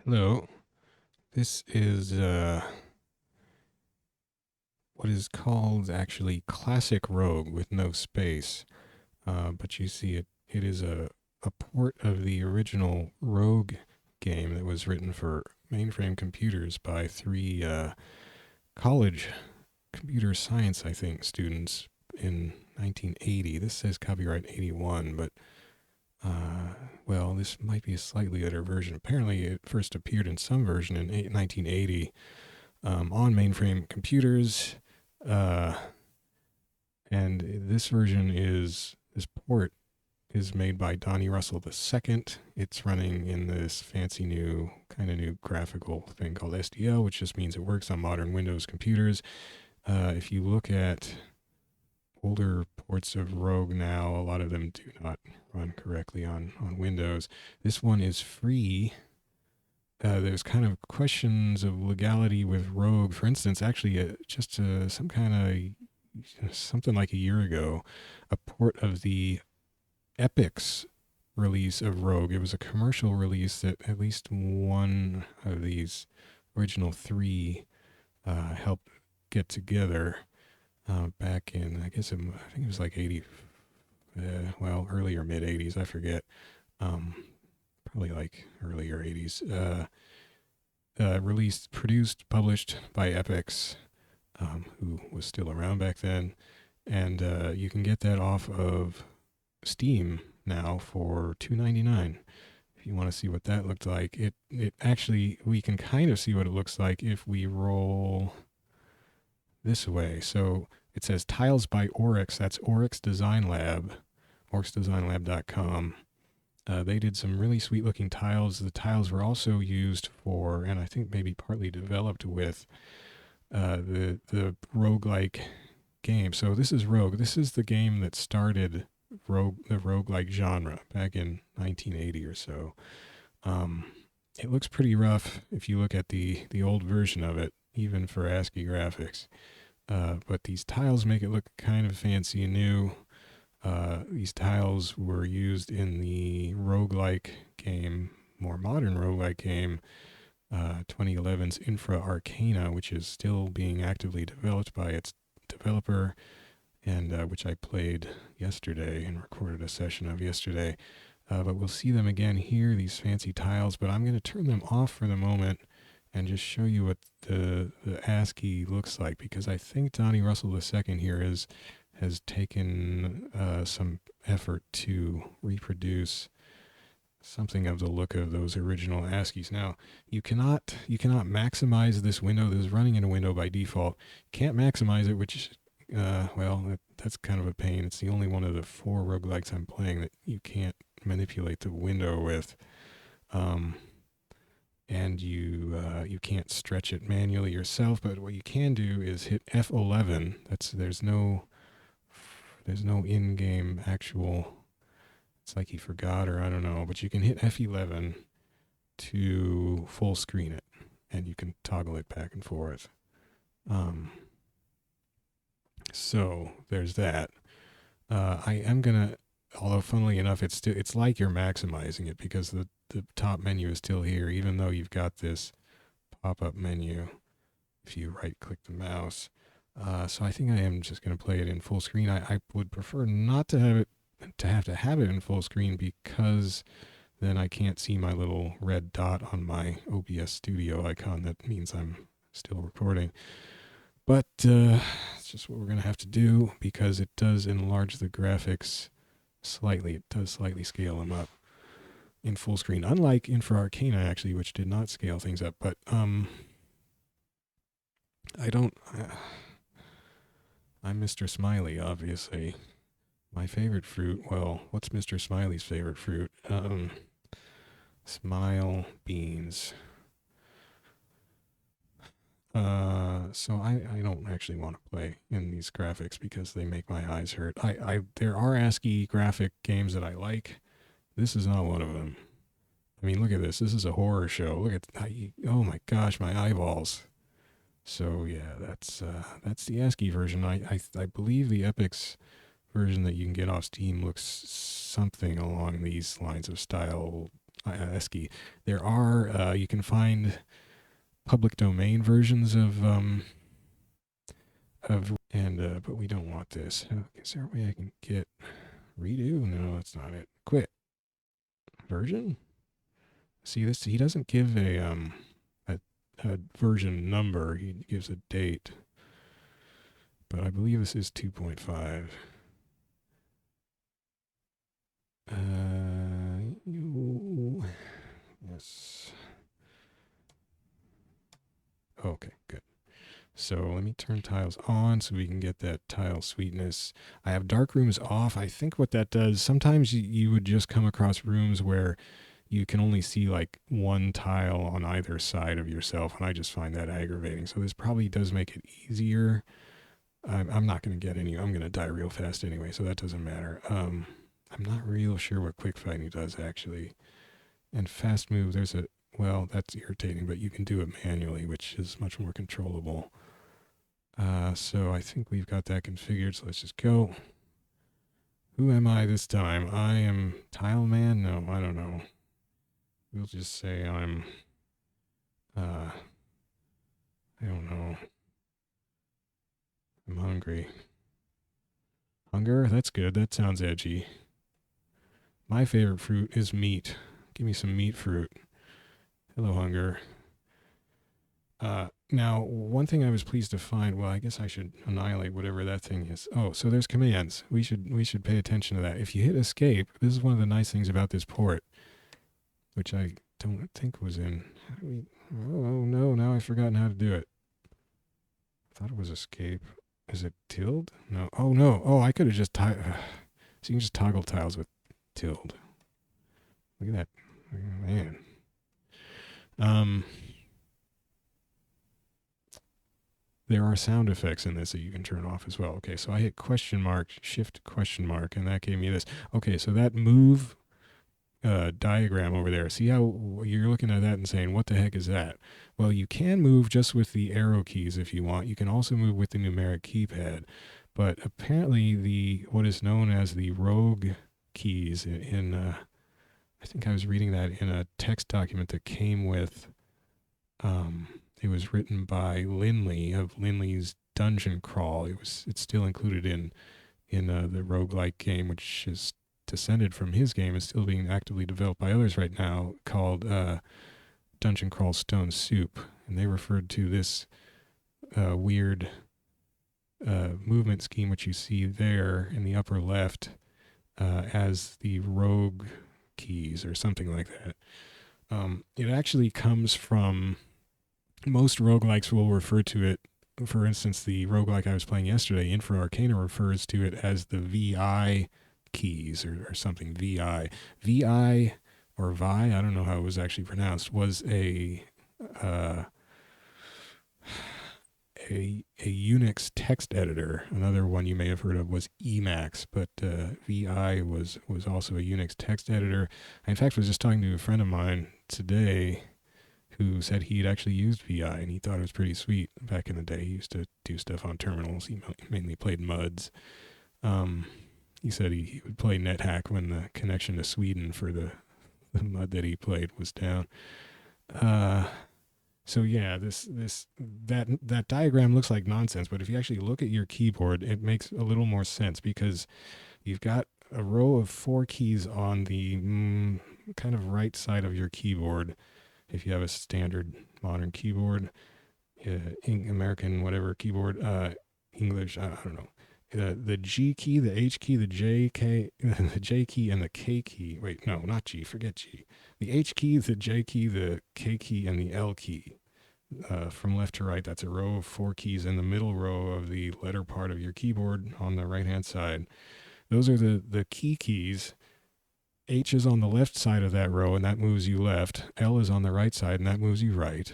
Hello. This is what is called actually ClassicRogue with no space. But you see it is a port of the original Rogue game that was written for mainframe computers by three college computer science, I think, students in 1980. This says copyright 81, but well, this might be a slightly later version. Apparently, it first appeared in some version in 1980 on mainframe computers. Uh, and this port is made by Donnie Russell II. It's running in this fancy new, kind of new graphical thing called SDL, which just means it works on modern Windows computers. If you look at older ports of Rogue now, a lot of them do not run correctly on Windows. This one is free. There's kind of questions of legality with Rogue. For instance, actually, some kind of something like a year ago, a port of the Epic's release of Rogue. It was a commercial release that at least one of these original three helped get together back in, I think it was like 80, early or mid 80s, I forget. Probably like earlier 80s. Released, produced, published by Epix, who was still around back then. And you can get that off of Steam now for $2.99. If you want to see what that looked like, it actually, we can kind of see what it looks like if we roll this way. So it says Tiles by Oryx. That's Oryx Design Lab, oryxdesignlab.com. They did some really sweet looking tiles. The tiles were also used for, and I think maybe partly developed with, the roguelike game. So this is Rogue. This is the game that started the roguelike genre back in 1980 or so. It looks pretty rough if you look at the old version of it, even for ASCII graphics. But these tiles make it look kind of fancy and new. These tiles were used in the roguelike game, more modern roguelike game, 2011's Infra Arcana, which is still being actively developed by its developer, and which I played yesterday and recorded a session of yesterday. But we'll see them again here, these fancy tiles, but I'm going to turn them off for the moment and just show you what the ASCII looks like, because I think Donnie Russell II here has taken some effort to reproduce something of the look of those original ASCIIs. Now, you cannot maximize this window. This is running in a window by default. Can't maximize it, which, that's kind of a pain. It's the only one of the 4 roguelikes I'm playing that you can't manipulate the window with. And you can't stretch it manually yourself, but what you can do is hit F11. There's no in-game actual, it's like he forgot, or I don't know, but you can hit F11 to full screen it, and you can toggle it back and forth. So there's that. I am gonna, although funnily enough, it's like you're maximizing it, because the top menu is still here, even though you've got this pop-up menu if you right-click the mouse. So I think I am just going to play it in full screen. I would prefer not to have it in full screen, because then I can't see my little red dot on my OBS Studio icon. That means I'm still recording. But it's just what we're going to have to do, because it does enlarge the graphics slightly. It does slightly scale them up in full screen, unlike Infra Arcana, actually, which did not scale things up. But I'm Mr. Smiley, obviously. My favorite fruit, well, what's Mr. Smiley's favorite fruit? Smile beans. So I don't actually want to play in these graphics, because they make my eyes hurt. There are ASCII graphic games that I like. This is not one of them. I mean, look at this. This is a horror show. Look at, oh my gosh, my eyeballs. So yeah, that's the ASCII version. I believe the Epix version that you can get off Steam looks something along these lines of style. ASCII. There are you can find public domain versions of and but we don't want this. Is there a way I can get redo? No, that's not it. Quit version. See this? He doesn't give a version number. He gives a date. But I believe this is 2.5. Yes. Okay, good. So let me turn tiles on so we can get that tile sweetness. I have dark rooms off. I think what that does, sometimes you would just come across rooms where you can only see like one tile on either side of yourself, and I just find that aggravating. So this probably does make it easier. I'm not going to get any. I'm going to die real fast anyway, so that doesn't matter. I'm not real sure what quick fighting does actually. And fast move, well, that's irritating, but you can do it manually, which is much more controllable. So I think we've got that configured, so let's just go. Who am I this time? I am Tile Man? No, I don't know. We'll just say I'm, I don't know. I'm hungry. Hunger? That's good. That sounds edgy. My favorite fruit is meat. Give me some meat fruit. Hello, hunger. Now, one thing I was pleased to find, well, I guess I should annihilate whatever that thing is. Oh, so there's commands. We should pay attention to that. If you hit escape, this is one of the nice things about this port, which I don't think was in. How do we, oh, no, now I've forgotten how to do it. I thought it was escape. Is it tilde? No. Oh, no. Oh, I could have just so you can just toggle tiles with tilde. Look at that. Man. There are sound effects in this that you can turn off as well. Okay, so I hit question mark, shift question mark, and that gave me this. Okay, so that move diagram over there, see how you're looking at that and saying, what the heck is that? Well, you can move just with the arrow keys if you want. You can also move with the numeric keypad. But apparently what is known as the rogue keys in I think I was reading that in a text document that came with it was written by Lindley of Lindley's Dungeon Crawl. It's still included in the roguelike game, which is descended from his game, is still being actively developed by others right now, called Dungeon Crawl Stone Soup. And they referred to this weird movement scheme, which you see there in the upper left, as the rogue keys or something like that. It actually comes from, most roguelikes will refer to it, for instance, the roguelike I was playing yesterday, Infra Arcana, refers to it as the VI keys or something, VI. VI or Vi, I don't know how it was actually pronounced, was a Unix text editor. Another one you may have heard of was Emacs, but VI was also a Unix text editor. I, in fact, was just talking to a friend of mine today who said he'd actually used VI, and he thought it was pretty sweet back in the day. He used to do stuff on terminals. He mainly played MUDs. He said he would play NetHack when the connection to Sweden for the MUD that he played was down. So yeah, that diagram looks like nonsense, but if you actually look at your keyboard, it makes a little more sense, because you've got a row of 4 keys on the kind of right side of your keyboard. If you have a standard modern keyboard, American whatever keyboard, English, I don't know. The G key, the H key, the J key, the J key, and the K key. Wait, no, not G. Forget G. The H key, the J key, the K key, and the L key. From left to right, that's a row of 4 keys in the middle row of the letter part of your keyboard on the right-hand side. Those are the key keys. H is on the left side of that row, and that moves you left. L is on the right side, and that moves you right.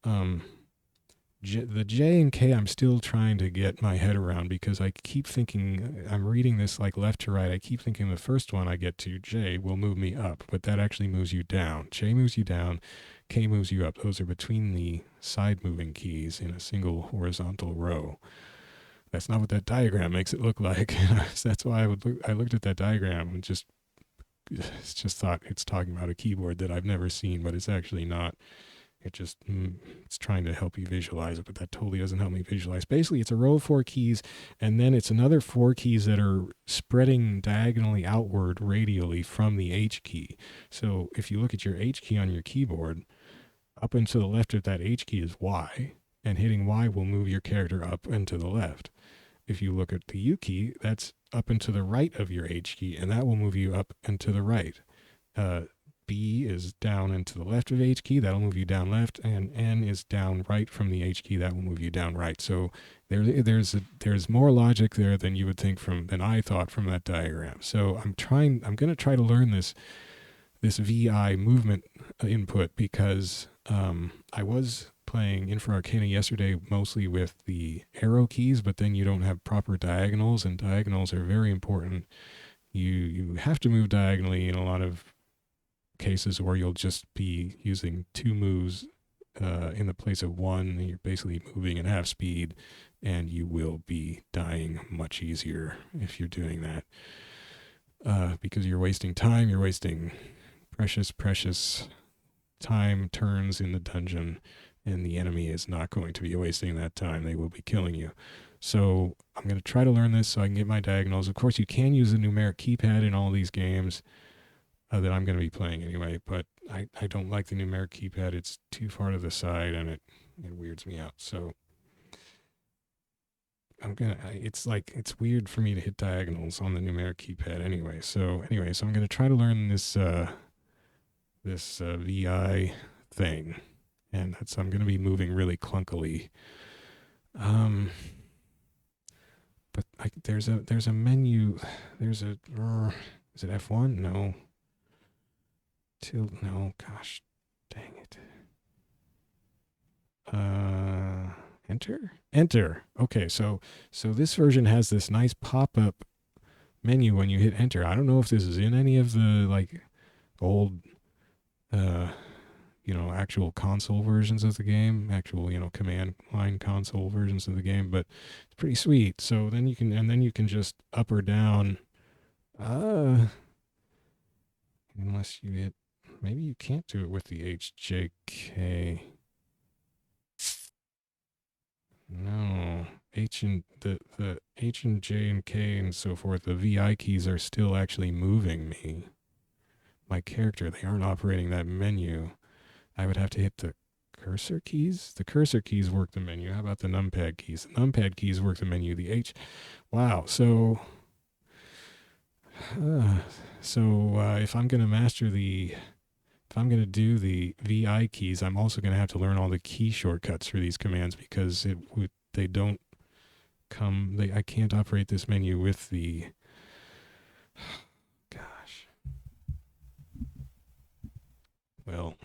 The J and K I'm still trying to get my head around, because I keep thinking, I'm reading this like left to right, I keep thinking the first one I get to, J, will move me up, but that actually moves you down. J moves you down, K moves you up. Those are between the side moving keys in a single horizontal row. That's not what that diagram makes it look like. That's why I looked at that diagram and just just thought it's talking about a keyboard that I've never seen, but it's actually not. It just, it's trying to help you visualize it, but that totally doesn't help me visualize. Basically, it's a row of 4 keys, and then it's another 4 keys that are spreading diagonally outward radially from the H key. So if you look at your H key on your keyboard, up and to the left of that H key is Y, and hitting Y will move your character up and to the left. If you look at the U key, that's up and to the right of your H key, and that will move you up and to the right. B is down and to the left of H key, that'll move you down left, and N is down right from the H key, that will move you down right. So there's more logic there than you would think than I thought from that diagram. So I'm going to try to learn this VI movement input because I was playing Infra Arcana yesterday mostly with the arrow keys, but then you don't have proper diagonals, and diagonals are very important. You have to move diagonally in a lot of cases, or you'll just be using 2 moves in the place of 1. You're basically moving at half speed, and you will be dying much easier if you're doing that because you're wasting time. You're wasting precious time, turns in the dungeon, and the enemy is not going to be wasting that time. They will be killing you. So I'm going to try to learn this so I can get my diagonals. Of course, you can use a numeric keypad in all these games that I'm going to be playing anyway, but I don't like the numeric keypad. It's too far to the side, and it weirds me out. So it's weird for me to hit diagonals on the numeric keypad anyway. So I'm going to try to learn this VI thing, and I'm going to be moving really clunkily. But there's a menu. Is it F1? No. No, gosh, dang it. Enter. Okay, so this version has this nice pop-up menu when you hit enter. I don't know if this is in any of the old actual console versions of the game, actual command line console versions of the game, but it's pretty sweet. So then you can just up or down, unless you hit. Maybe you can't do it with the HJK. No, the H and J and K and so forth, the VI keys are still actually moving me. My character, they aren't operating that menu. I would have to hit the cursor keys. The cursor keys work the menu. How about the numpad keys? The numpad keys work the menu. The H, wow. So if I'm gonna if I'm going to do the VI keys, I'm also going to have to learn all the key shortcuts for these commands because they don't come. I can't operate this menu with the. Gosh. Well,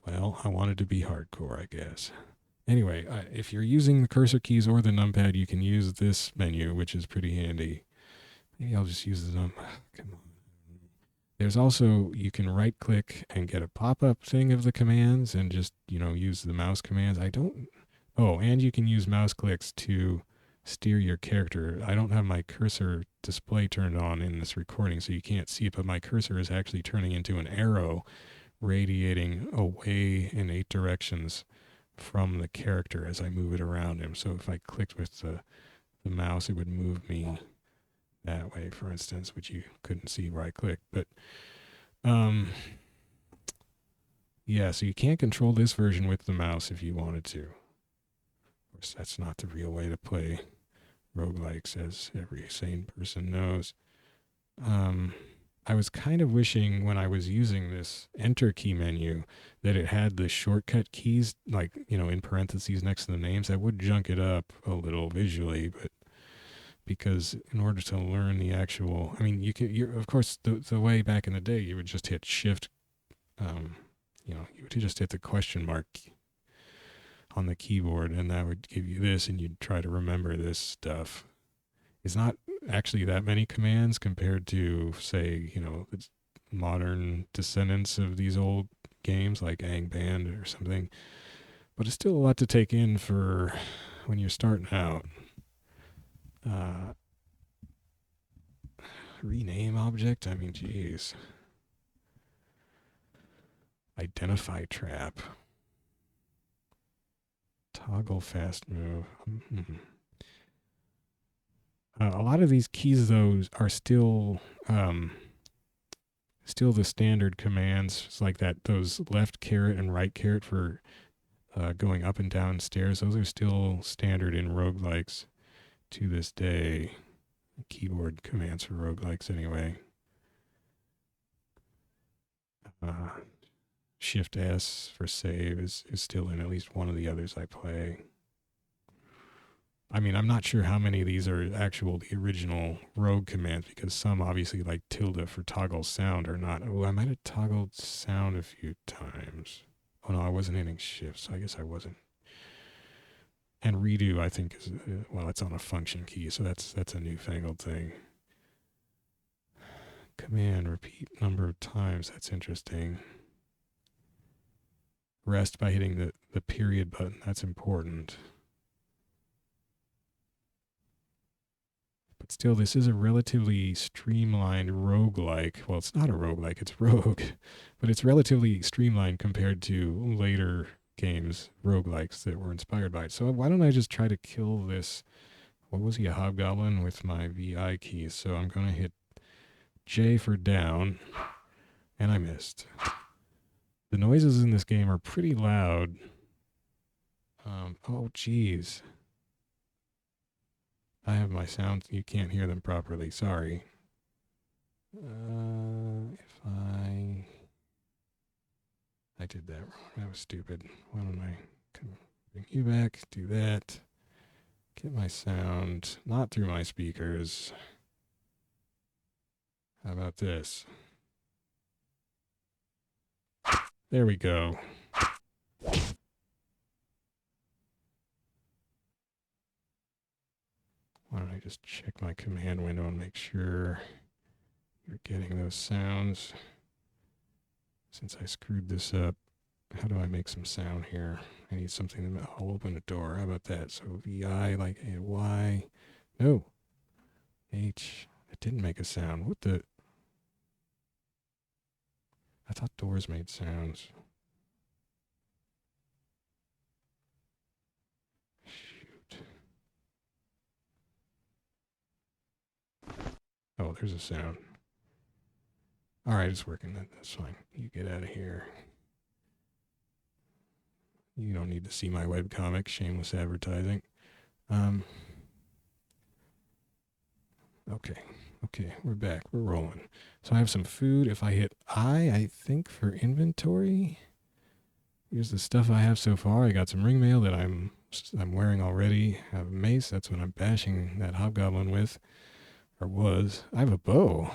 I wanted to be hardcore, I guess. Anyway, if you're using the cursor keys or the numpad, you can use this menu, which is pretty handy. Maybe I'll just use the come on. There's also, you can right click and get a pop-up thing of the commands and just, use the mouse commands. And you can use mouse clicks to steer your character. I don't have my cursor display turned on in this recording, so you can't see it, but my cursor is actually turning into an arrow radiating away in 8 directions from the character as I move it around him. So if I clicked with the mouse, it would move me that way, for instance, which you couldn't see where I clicked. But so you can't control this version with the mouse if you wanted to. Of course, that's not the real way to play roguelikes, as every sane person knows. I was kind of wishing when I was using this enter key menu that it had the shortcut keys, in parentheses next to the names. That would junk it up a little visually, but because in order to learn the actual, of course, the way back in the day, you would just hit shift, you would just hit the question mark on the keyboard, and that would give you this, and you'd try to remember this stuff. It's not actually that many commands compared to, say, the modern descendants of these old games like Band or something, but it's still a lot to take in for when you're starting out. Rename object? I mean, geez. Identify trap. Toggle fast move. A lot of these keys, though, are still the standard commands. It's like that. Those left caret and right caret for going up and down stairs. Those are still standard in roguelikes to this day. Keyboard commands for roguelikes, anyway. Shift S for save is still in at least one of the others I play. I mean, I'm not sure how many of these are the original Rogue commands, because some obviously, like tilde for toggle sound, are not. Oh, I might have toggled sound a few times. Oh no, I wasn't hitting shift, so I guess I wasn't. And redo, I think, is, well, it's on a function key, so that's a newfangled thing. Command, repeat number of times, that's interesting. Rest by hitting the period button, that's important. But still, this is a relatively streamlined roguelike. Well, it's not a roguelike, it's rogue. But it's relatively streamlined compared to later games, roguelikes, that were inspired by it. So why don't I just try to kill this, what was he, a hobgoblin, with my VI keys. So I'm going to hit J for down, and I missed. The noises in this game are pretty loud. Oh, geez. I have my sounds. You can't hear them properly. Sorry. If I did that wrong. That was stupid. Why don't I bring you back? Do that. Get my sound. Not through my speakers. How about this? There we go. Why don't I just check my command window and make sure you're getting those sounds. Since I screwed this up, how do I make some sound here? I need something. I'll open a door. How about that? So VI, like a Y. No. H. It didn't make a sound. What the? I thought doors made sounds. Shoot. Oh, there's a sound. All right, it's working. That's fine. You get out of here. You don't need to see my webcomic. Shameless advertising. Okay, we're back. We're rolling. So I have some food. If I hit I think for inventory. Here's the stuff I have so far. I got some ring mail that I'm wearing already. I have a mace. That's what I'm bashing that hobgoblin with, or was. I have a bow.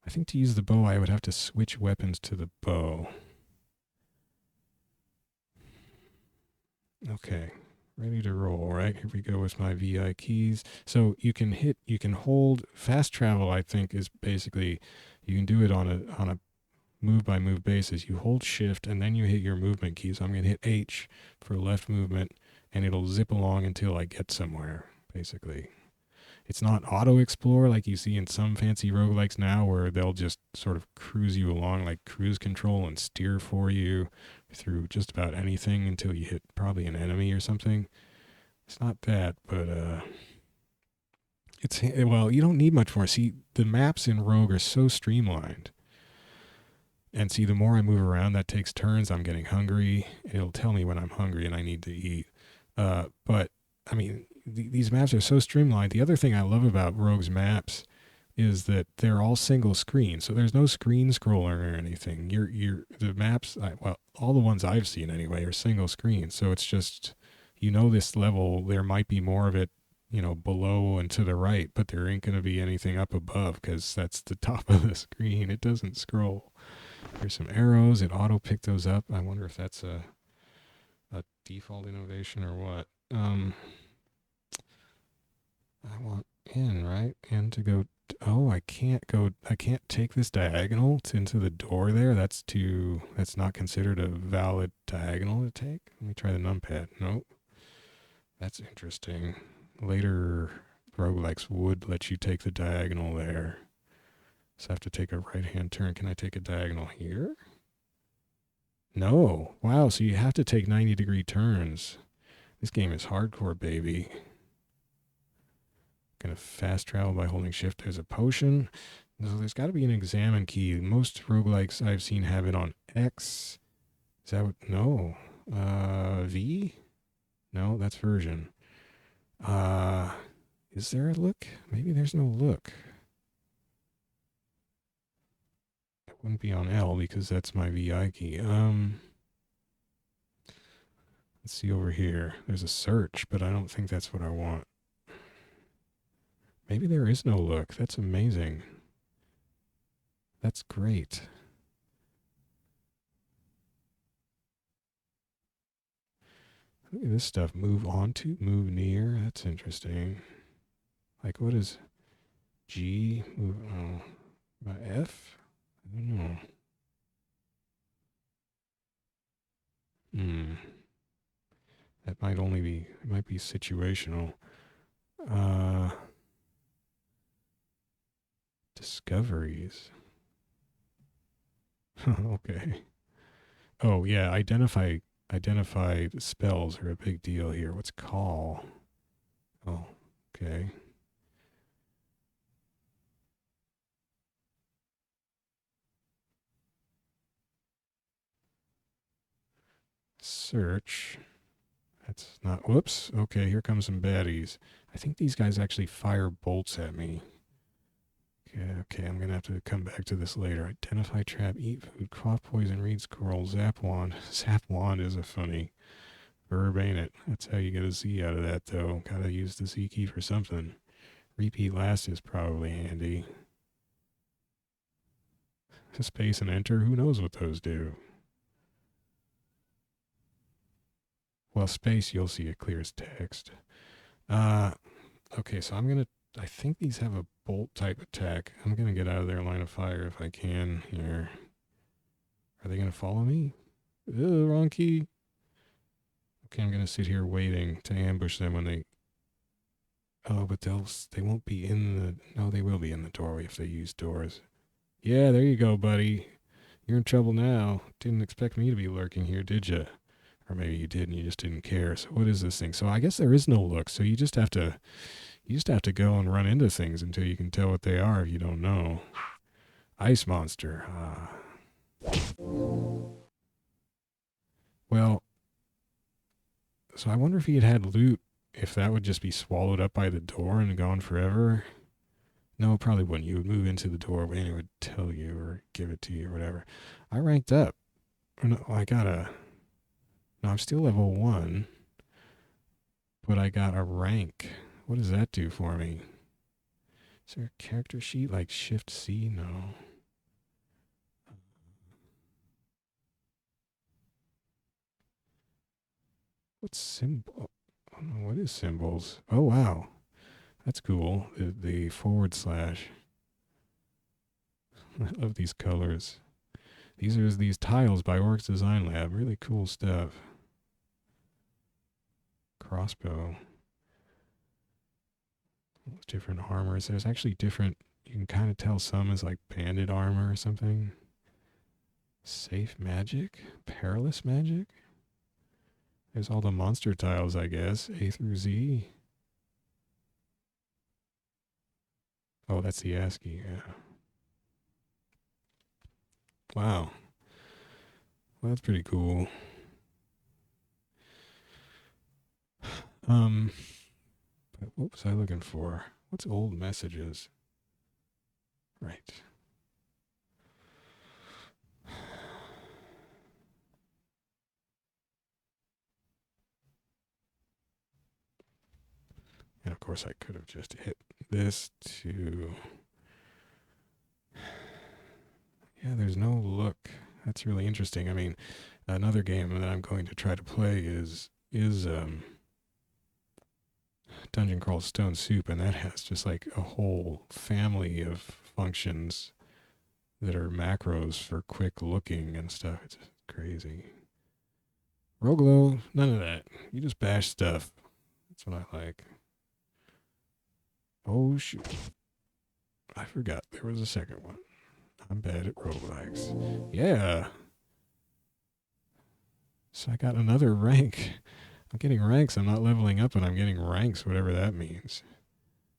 I think to use the bow, I would have to switch weapons to the bow. Okay, ready to roll, right? Here we go with my VI keys. So you can hold fast travel, I think, is basically, you can do it on a move by move basis. You hold shift and then you hit your movement key. So I'm going to hit H for left movement, and it'll zip along until I get somewhere, basically. It's not auto explore like you see in some fancy roguelikes now, where they'll just sort of cruise you along like cruise control and steer for you through just about anything until you hit probably an enemy or something. It's not that, but well, you don't need much more. See, the maps in Rogue are so streamlined. And see, the more I move around, that takes turns. I'm getting hungry. It'll tell me when I'm hungry and I need to eat. But I mean, these maps are so streamlined. The other thing I love about Rogue's maps is that they're all single screen, so there's no screen scroller or anything. The maps, well, all the ones I've seen anyway, are single screen. So it's just, this level, there might be more of it, below and to the right, but there ain't going to be anything up above because that's the top of the screen. It doesn't scroll. There's some arrows. It auto picked those up. I wonder if that's a default innovation or what. I want in, right? In to go. Oh, I can't take this diagonal into the door there. That's not considered a valid diagonal to take. Let me try the numpad. Nope. That's interesting. Later roguelikes would let you take the diagonal there. So I have to take a right-hand turn. Can I take a diagonal here? No. Wow, so you have to take 90-degree turns. This game is hardcore, baby. Gonna fast travel by holding shift. There's a potion. So there's got to be an examine key. Most roguelikes I've seen have it on X. Is that what? No. V? No, that's version. Is there a look? Maybe there's no look. It wouldn't be on L because that's my VI key. Let's see over here. There's a search, but I don't think that's what I want. Maybe there is no look. That's amazing. That's great. Look at this stuff. Move onto, move near. That's interesting. Like, what is G? Move, F? I don't know. That might only be, it might be situational. Discoveries. Okay. Oh, yeah, identify spells are a big deal here. What's call? Oh, okay. Search. That's not, whoops. Okay, here comes some baddies. I think these guys actually fire bolts at me. Okay, I'm going to have to come back to this later. Identify trap, eat food, cough, poison, read scroll, zap wand. Zap wand is a funny verb, ain't it? That's how you get a Z out of that, though. Gotta use the Z key for something. Repeat last is probably handy. Space and enter, who knows what those do? Well, space, you'll see it clear as text. Okay, so I'm going to, I think these have a bolt type attack. I'm going to get out of their line of fire if I can here. Are they going to follow me? Ugh, wrong key. Okay, I'm going to sit here waiting to ambush them when they, oh, but they won't be in the, no, they will be in the doorway if they use doors. Yeah, there you go, buddy. You're in trouble now. Didn't expect me to be lurking here, did you? Or maybe you did and you just didn't care. So what is this thing? So I guess there is no look. So you just have to go and run into things until you can tell what they are if you don't know. Ice monster. Well, so I wonder if he had loot, if that would just be swallowed up by the door and gone forever. No, it probably wouldn't. You would move into the doorway and it would tell you or give it to you or whatever. I ranked up. No, no, I'm still level 1, but I got a rank. What does that do for me? Is there a character sheet like Shift C? No. What's symbol? I don't know. What is symbols? Oh, wow. That's cool. The forward slash. I love these colors. These are these tiles by Oryx Design Lab. Really cool stuff. Crossbow. Different armors. There's actually different, you can kind of tell some is like banded armor or something. Safe magic? Perilous magic? There's all the monster tiles, I guess. A through Z. Oh, that's the ASCII, yeah. Wow. Well, that's pretty cool. But what was I looking for? What's old messages? Right. And of course I could have just hit this to, yeah, there's no look. That's really interesting. I mean, another game that I'm going to try to play is Dungeon Crawl Stone Soup, and that has just like a whole family of functions that are macros for quick looking and stuff. It's crazy. Roglo, none of that. You just bash stuff. That's what I like. Oh, shoot. I forgot there was a second one. I'm bad at roguelikes. Yeah. So I got another rank. I'm getting ranks. I'm not leveling up, and I'm getting ranks, whatever that means.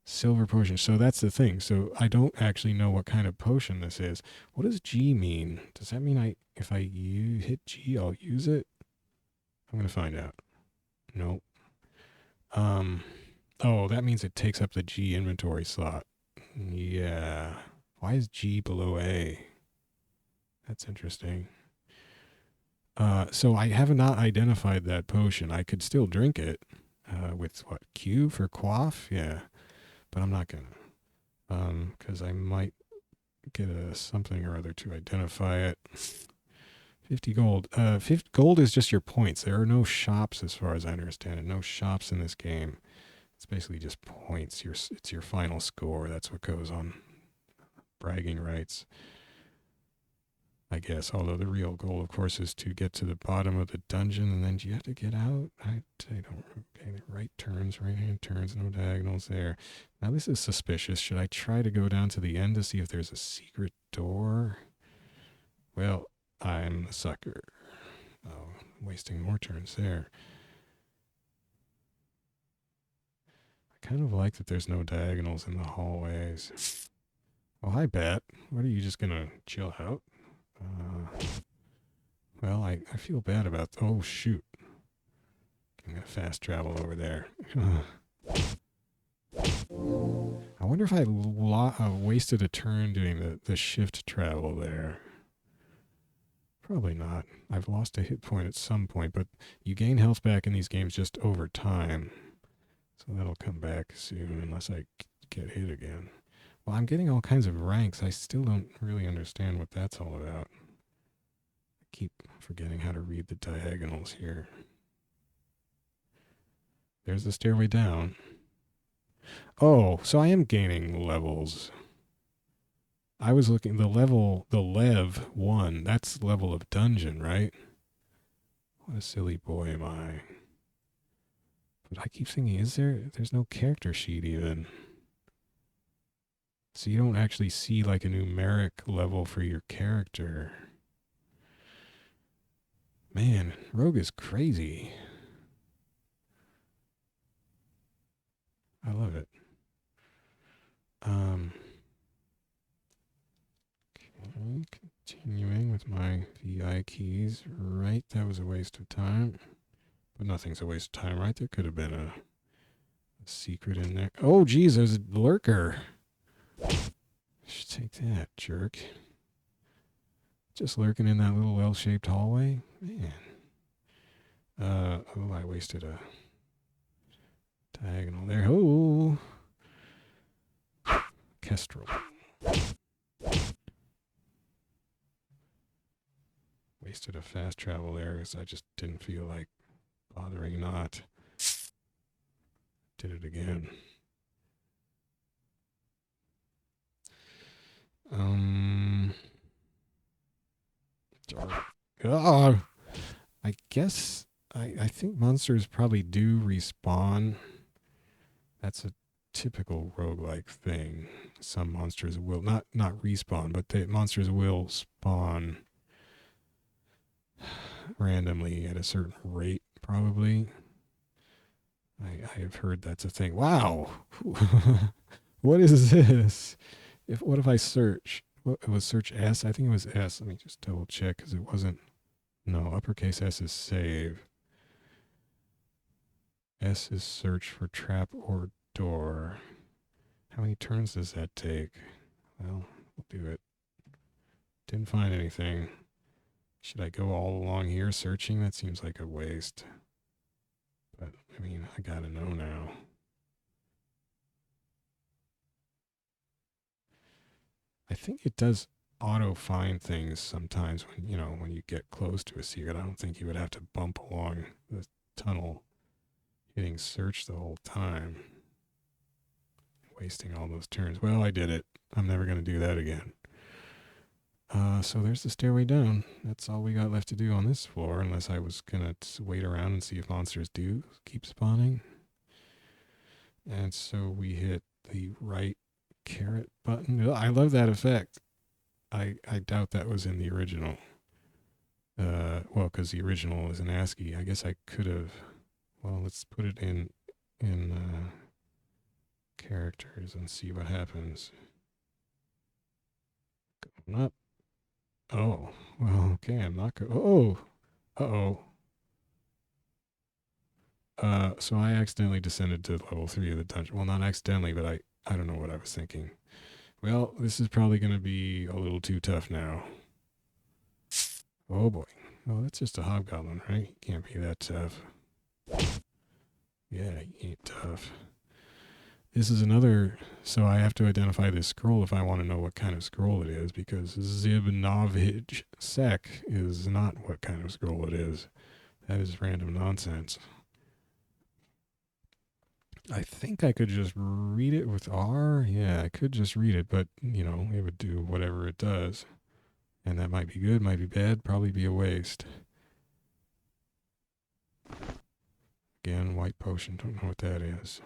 Silver potion. So that's the thing. So I don't actually know what kind of potion this is. What does G mean? Does that mean if I hit G, I'll use it? I'm going to find out. Nope. Oh, that means it takes up the G inventory slot. Yeah. Why is G below A? That's interesting. So I have not identified that potion. I could still drink it with what? Q for quaff? Yeah. But I'm not going to. Because I might get something or other to identify it. 50 gold. 50 gold is just your points. There are no shops as far as I understand it. No shops in this game. It's basically just points. It's your final score. That's what goes on bragging rights, I guess. Although the real goal, of course, is to get to the bottom of the dungeon, and then do you have to get out? I don't. Okay, right turns, right hand turns, no diagonals there. Now this is suspicious. Should I try to go down to the end to see if there's a secret door? Well, I'm the sucker. Oh, I'm wasting more turns there. I kind of like that there's no diagonals in the hallways. Oh, hi, Bat. What, are you just gonna chill out? Well, I feel bad about... Oh, shoot. I'm gonna fast travel over there. I wonder if I wasted a turn doing the shift travel there. Probably not. I've lost a hit point at some point, but you gain health back in these games just over time. So that'll come back soon unless I get hit again. Well, I'm getting all kinds of ranks. I still don't really understand what that's all about. I keep forgetting how to read the diagonals here. There's the stairway down. Oh, so I am gaining levels. I was looking, the Lev 1, that's level of dungeon, right? What a silly boy am I. But I keep thinking, there's no character sheet even. So you don't actually see like a numeric level for your character. Man, Rogue is crazy. I love it. Okay, continuing with my VI keys. Right, that was a waste of time. But nothing's a waste of time, right? There could have been a secret in there. Oh, geez, there's a lurker. Should take that, jerk. Just lurking in that little L-shaped hallway? Man. Oh, I wasted a diagonal there. Oh. Kestrel. Wasted a fast travel there because I just didn't feel like bothering not. Did it again. Oh, I guess I think monsters probably do respawn. That's a typical roguelike thing. Some monsters will not respawn, but the monsters will spawn randomly at a certain rate, probably. I have heard that's a thing. Wow. What is this? What if I search? What, it was search S? I think it was S. Let me just double check because it wasn't. No, uppercase S is save. S is search for trap or door. How many turns does that take? Well, we'll do it. Didn't find anything. Should I go all along here searching? That seems like a waste. But, I mean, I gotta know now. I think it does auto-find things sometimes when, when you get close to a secret. I don't think you would have to bump along the tunnel hitting search the whole time. Wasting all those turns. Well, I did it. I'm never going to do that again. So there's the stairway down. That's all we got left to do on this floor, unless I was going to wait around and see if monsters do keep spawning. And so we hit the right caret button. I love that effect. I doubt that was in the original. Well, because the original is an ASCII. I guess I could have. Well, let's put it in characters and see what happens. Going up. Oh, well, okay. I'm not going. Oh, uh-oh. So I accidentally descended to level 3 of the dungeon. Well, not accidentally, but I don't know what I was thinking. Well, this is probably going to be a little too tough now. Oh boy. Oh, that's just a hobgoblin, right? He can't be that tough. Yeah, he ain't tough. This is another, so I have to identify this scroll if I want to know what kind of scroll it is, because smbhax is not what kind of scroll it is. That is random nonsense. I think I could just read it with R. Yeah, I could just read it, but, you know, it would do whatever it does. And that might be good, might be bad, probably be a waste. Again, white potion, don't know what that is.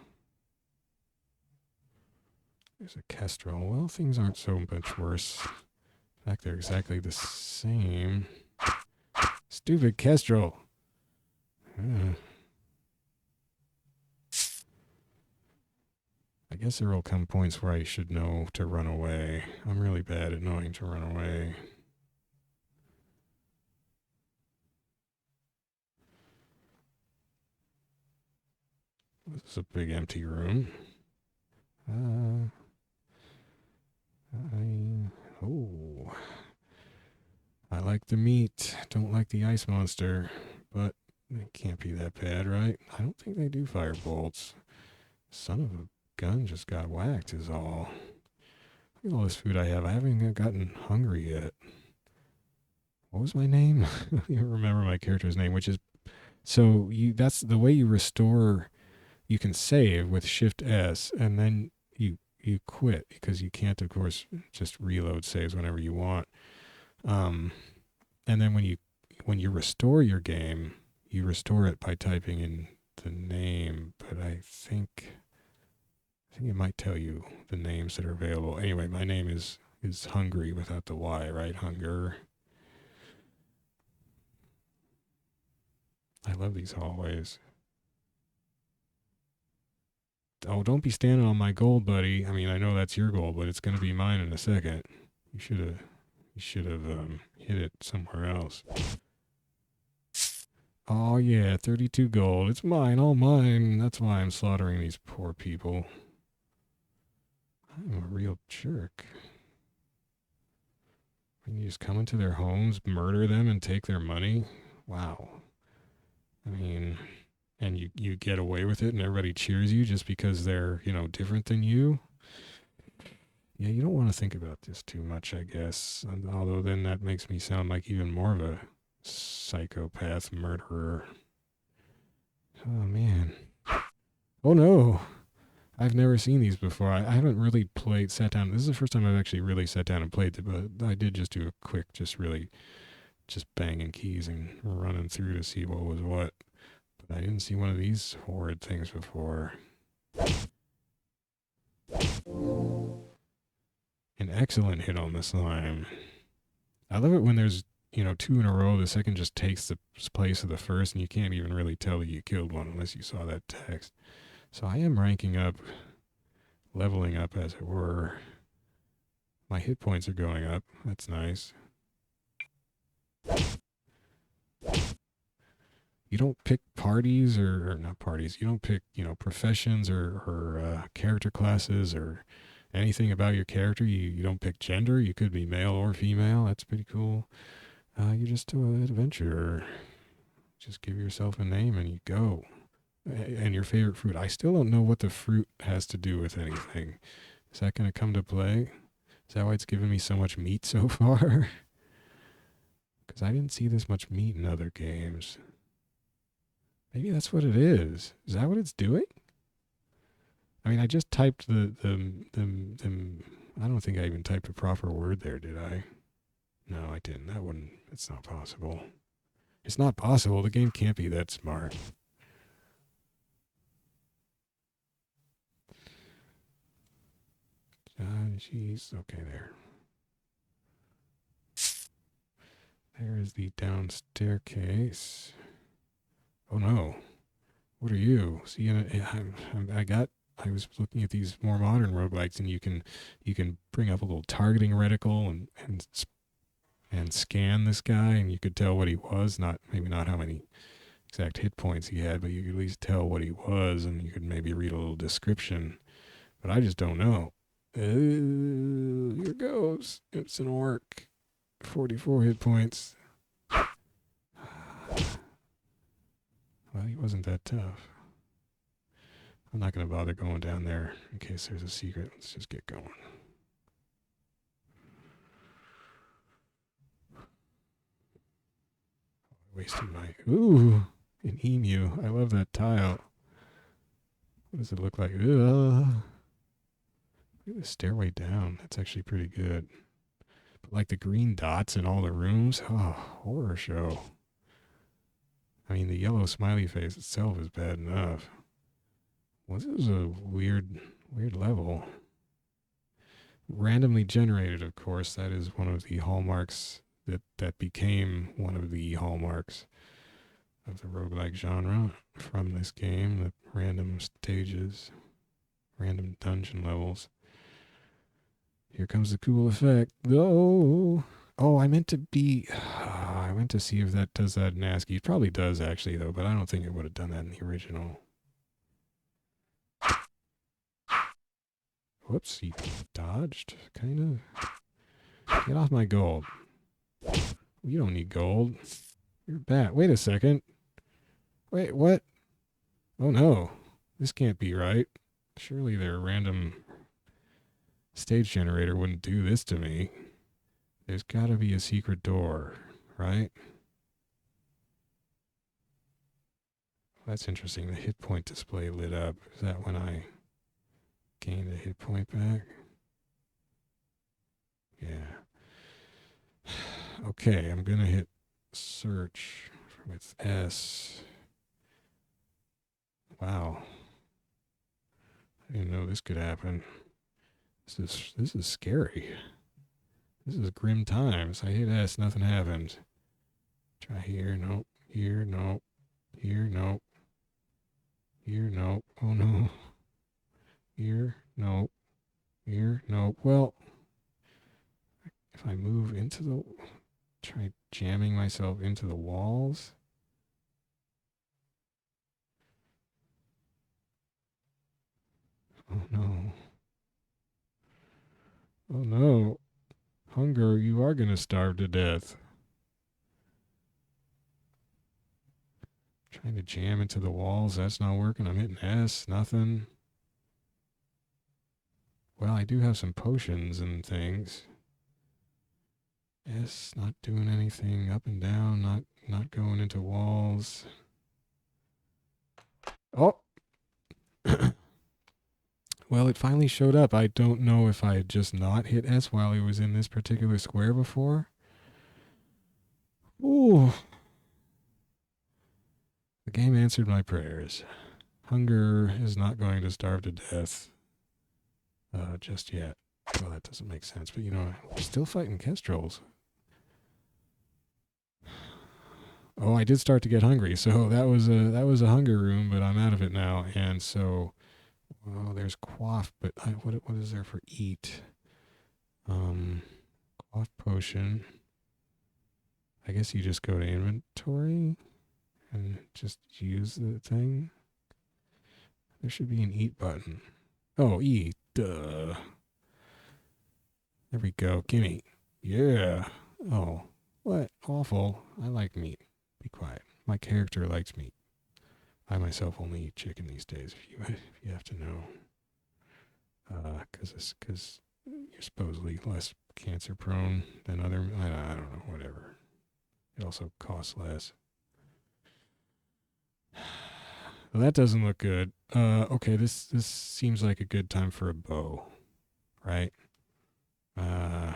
There's a kestrel. Well, things aren't so much worse. In fact, they're exactly the same. Stupid kestrel. I guess there will come points where I should know to run away. I'm really bad at knowing to run away. This is a big empty room. I like the meat. Don't like the ice monster, but it can't be that bad, right? I don't think they do fire bolts. Son of a gun just got whacked is all. Look at all this food I have. I haven't gotten hungry yet. What was my name? I don't even remember my character's name, which is, so that's the way you restore. You can save with Shift S, and then you quit, because you can't, of course, just reload saves whenever you want. And then when you restore your game, you restore it by typing in the name. But I think it might tell you the names that are available. Anyway, my name is Hungry without the Y, right? Hunger. I love these hallways. Oh, don't be standing on my gold, buddy. I mean, I know that's your gold, but it's going to be mine in a second. You should have hit it somewhere else. Oh yeah, 32 gold. It's mine, all mine. That's why I'm slaughtering these poor people. I'm a real jerk. And you just come into their homes, murder them, and take their money? Wow. I mean, and you get away with it and everybody cheers you just because they're, different than you? Yeah, you don't want to think about this too much, I guess. Although then that makes me sound like even more of a psychopath murderer. Oh, man. Oh, no. I've never seen these before. I haven't really sat down. This is the first time I've actually really sat down and played it, but I did just do a quick, just banging keys and running through to see what was what. But I didn't see one of these horrid things before. An excellent hit on the slime. I love it when there's, 2 in a row. The second just takes the place of the first, and you can't even really tell that you killed one unless you saw that text. So I am ranking up, leveling up, as it were. My hit points are going up. That's nice. You don't pick parties or not parties. You don't pick, professions or character classes or anything about your character. You don't pick gender. You could be male or female. That's pretty cool. You're just an adventurer. Just give yourself a name and you go. And your favorite fruit. I still don't know what the fruit has to do with anything. Is that going to come to play? Is that why it's given me so much meat so far? Because I didn't see this much meat in other games. Maybe that's what it is. Is that what it's doing? I mean, I just typed the I don't think I even typed a proper word there, did I? No, I didn't. It's not possible. It's not possible. The game can't be that smart. Jeez. Okay, there. There is the down staircase. Oh no. What are you? See, I was looking at these more modern roguelikes, and you can bring up a little targeting reticle and scan this guy, and you could tell what he was. Maybe not how many exact hit points he had, but you could at least tell what he was, and you could maybe read a little description. But I just don't know. Here goes. It's an orc. 44 hit points. Well, he wasn't that tough. I'm not going to bother going down there in case there's a secret. Let's just get going. Wasting my... Ooh, an emu. I love that tile. What does it look like? Look at the stairway down. That's actually pretty good. But like the green dots in all the rooms. Oh, horror show. I mean, the yellow smiley face itself is bad enough. Well, this is a weird level. Randomly generated, of course. That is one of the hallmarks that became one of the hallmarks of the roguelike genre from this game. The random stages, random dungeon levels. Here comes the cool effect. Oh, I meant to see if that does that in ASCII. It probably does, actually, though, but I don't think it would have done that in the original. Whoops, he dodged, kind of. Get off my gold. You don't need gold. You're a bat. Wait a second. Wait, what? Oh no. This can't be right. Surely their random stage generator wouldn't do this to me. There's gotta be a secret door, right? That's interesting. The hit point display lit up. Is that when I gained a hit point back? Yeah. Okay, I'm gonna hit search with S. Wow. I didn't know this could happen. This is scary. This is grim times. I hit S, nothing happens. Try here, nope. Here, nope. Here, nope. Here, nope. Oh no. Here, nope. Here, nope. Well, if I move into the... Try jamming myself into the walls. Oh no. Oh no. Hunger, you are going to starve to death. Trying to jam into the walls. That's not working. I'm hitting S. Nothing. Well, I do have some potions and things. S, not doing anything. Up and down, not going into walls. Oh! Well, it finally showed up. I don't know if I had just not hit S while it was in this particular square before. Ooh. The game answered my prayers. Hunger is not going to starve to death just yet. Well, that doesn't make sense, but you know, we're still fighting kestrels. Oh, I did start to get hungry, so that was a hunger room, but I'm out of it now, and so, oh, there's quaff, but what is there for eat? Quaff potion. I guess you just go to inventory and just use the thing. There should be an eat button. Oh, eat. Duh. There we go. Gimme. Yeah. Oh, what? Awful. I like meat. Be quiet. My character likes meat. I myself only eat chicken these days, if you have to know. Because you're supposedly less cancer prone than other... I don't know, whatever. It also costs less. Well, that doesn't look good. Okay, this seems like a good time for a bow, right? I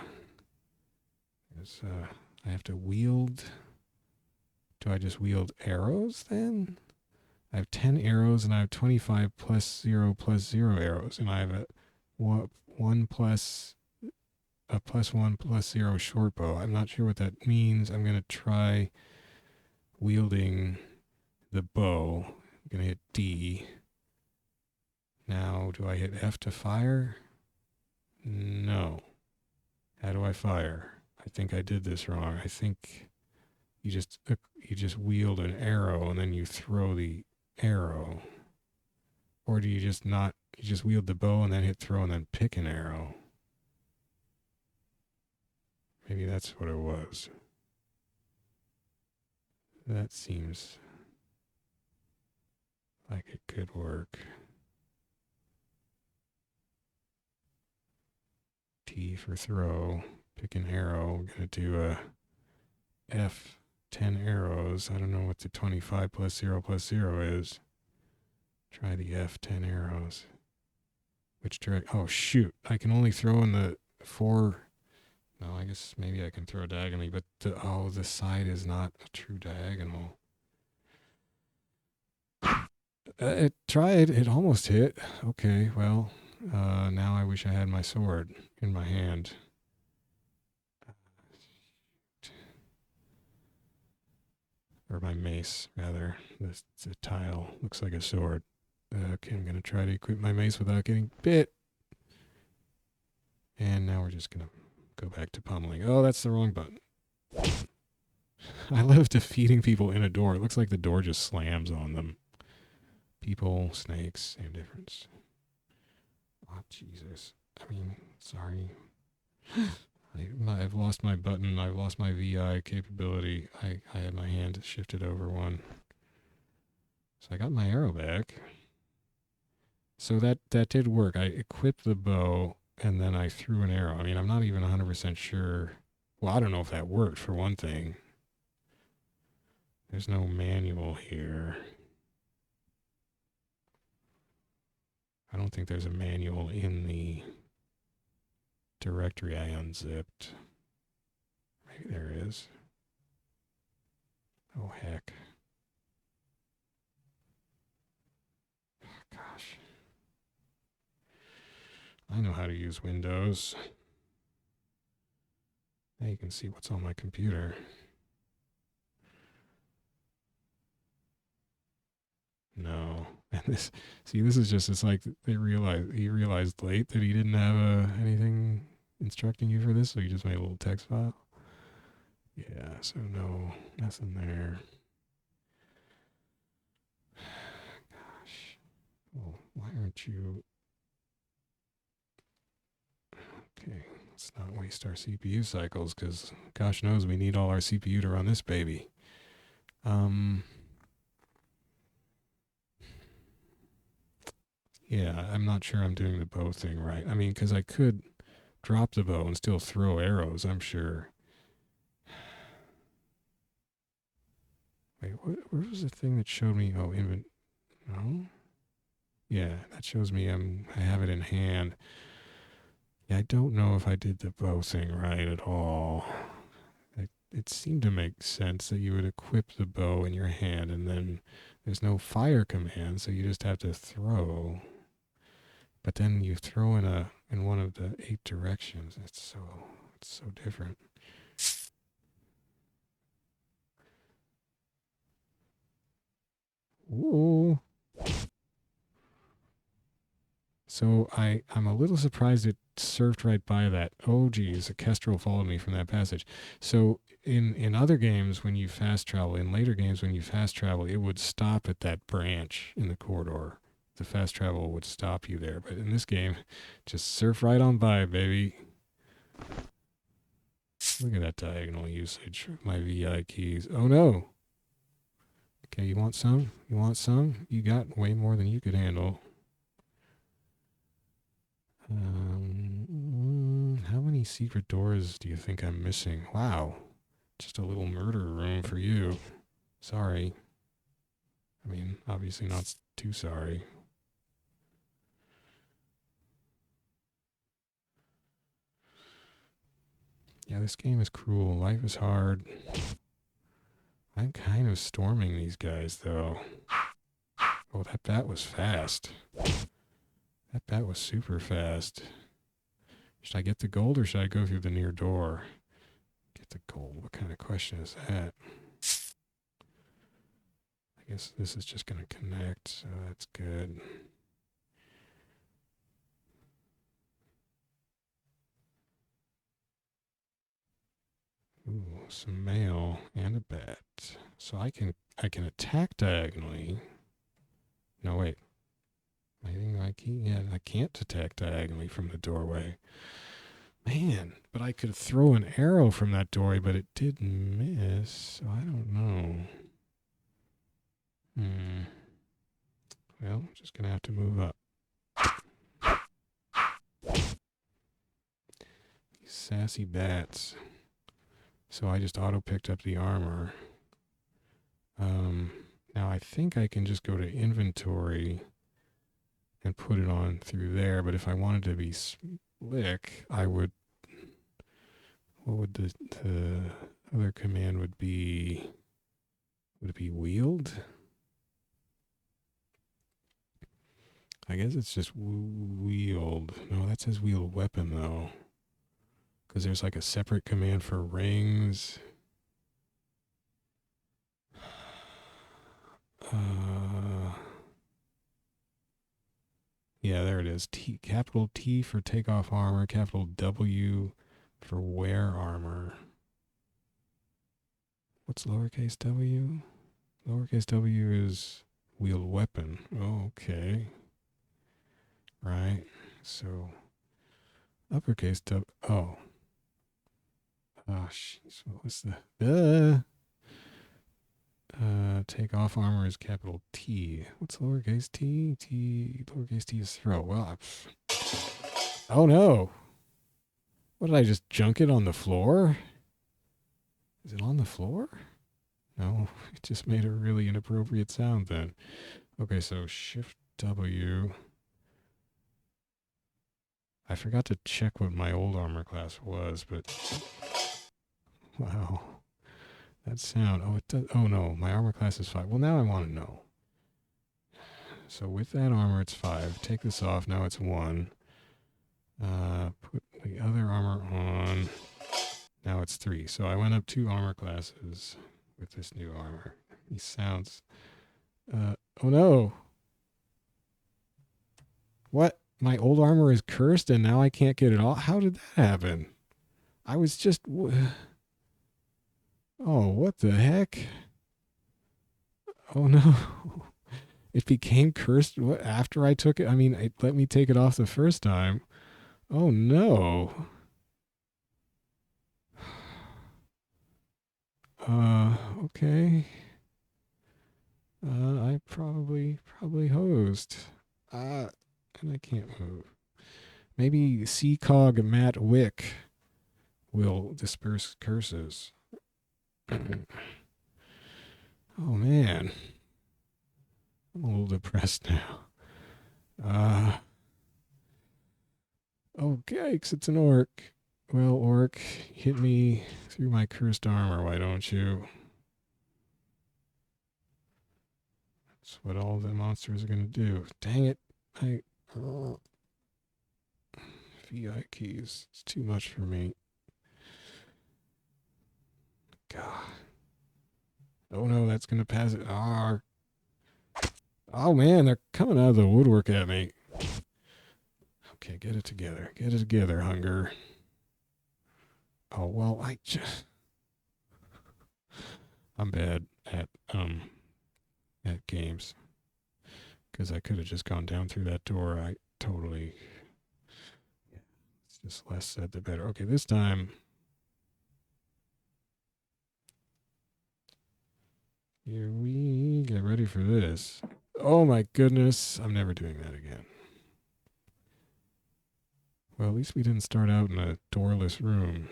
have to wield... Do I just wield arrows then? I have 10 arrows and I have 25 +0 +0 arrows, and I have one plus a +1 +0 short bow. I'm not sure what that means. I'm going to try wielding the bow. I'm going to hit D. Now, do I hit F to fire? No. How do I fire? I think I did this wrong. I think you just wield an arrow and then you throw the arrow. Or do you just not, you just wield the bow and then hit throw and then pick an arrow? Maybe that's what it was. That seems like it could work. T for throw, pick an arrow. I'm going to do a F 10 arrows. I don't know what the 25 +0 +0 is. Try the F 10 arrows. Which direct? Oh, shoot. I can only throw in the 4. No, I guess maybe I can throw diagonally, but the side is not a true diagonal. It tried. It almost hit. Okay, well, now I wish I had my sword in my hand. Or my mace, rather. The tile looks like a sword. Okay, I'm going to try to equip my mace without getting bit. And now we're just going to go back to pummeling. Oh, that's the wrong button. I love defeating people in a door. It looks like the door just slams on them. People, snakes, same difference. Oh, Jesus. I mean, sorry. I've lost my button. I've lost my VI capability. I had my hand shifted over one. So I got my arrow back. So that did work. I equipped the bow, and then I threw an arrow. I mean, I'm not even 100% sure. Well, I don't know if that worked, for one thing. There's no manual here. I don't think there's a manual in the directory I unzipped. Maybe there is. Oh, heck. Gosh. I know how to use Windows. Now you can see what's on my computer. No. And this is just, it's like he realized late that he didn't have anything instructing you for this, so he just made a little text file. Yeah, so no, nothing there. Gosh. Well, why aren't you... Okay, let's not waste our CPU cycles, because gosh knows we need all our CPU to run this baby. Yeah, I'm not sure I'm doing the bow thing right. I mean, because I could drop the bow and still throw arrows, I'm sure. Wait, where was the thing that showed me? Oh, no? Yeah, that shows me I have it in hand. Yeah, I don't know if I did the bow thing right at all. It seemed to make sense that you would equip the bow in your hand, and then there's no fire command, so you just have to throw. But then you throw in one of the 8 directions. It's so different. Ooh. So I'm a little surprised it surfed right by that. Oh geez, a kestrel followed me from that passage. So in other games when you fast travel, in later games when you fast travel, it would stop at that branch in the corridor. The fast travel would stop you there. But in this game, just surf right on by, baby. Look at that diagonal usage of my VI keys. Oh no. Okay, you want some? You want some? You got way more than you could handle. How many secret doors do you think I'm missing? Wow. Just a little murder room for you. Sorry. I mean, obviously not too sorry. Yeah, this game is cruel. Life is hard. I'm kind of storming these guys, though. Oh, that was fast. That was super fast. Should I get the gold or should I go through the near door? Get the gold. What kind of question is that? I guess this is just going to connect, so that's good. Ooh, some mail and a bat. So I can attack diagonally. No, wait. I think I can't attack diagonally from the doorway. Man, but I could throw an arrow from that doorway, but it did miss, so I don't know. Well, I'm just going to have to move up. These sassy bats. So I just auto-picked up the armor. Now I think I can just go to inventory and put it on through there, but if I wanted to be slick, I would... What would the other command would be? Would it be wield? I guess it's just wield. No, that says wield weapon, though. Because there's like a separate command for rings. Yeah, there it is. Capital T for take off armor, capital W for wear armor. What's lowercase w? Lowercase w is wield weapon. Oh, okay. Right. So uppercase W. Oh. Oh, jeez. What was the... take off armor is capital T. What's lowercase t? Lowercase t is throw. Well, oh no. What did I just junk it on the floor? Is it on the floor? No, it just made a really inappropriate sound then. Okay, so shift W. I forgot to check what my old armor class was, but wow. That sound. Oh, it does. Oh no, my armor class is 5. Well, now I want to know. So with that armor, it's 5. Take this off. Now it's 1. Put the other armor on. Now it's 3. So I went up 2 armor classes with this new armor. These sounds. Oh no. What? My old armor is cursed and now I can't get it off? How did that happen? I was just... Oh, what the heck? Oh no. It became cursed after I took it? I mean, it let me take it off the first time. Oh no. Okay. I probably hosed. And I can't move. Maybe CCOG Matt Wick will disperse curses. Oh man. I'm a little depressed now. Okay, because it's an orc. Well, orc, hit me through my cursed armor, why don't you? That's what all the monsters are going to do. Dang it. VI keys. It's too much for me. God. Oh no, that's going to pass it. Oh man, they're coming out of the woodwork at me. Okay, get it together. Get it together, hunger. Oh, well, I'm bad at games. Because I could have just gone down through that door. I totally... Yeah, it's just less said the better. Okay, this time... Here we get ready for this. Oh my goodness. I'm never doing that again. Well, at least we didn't start out in a doorless room.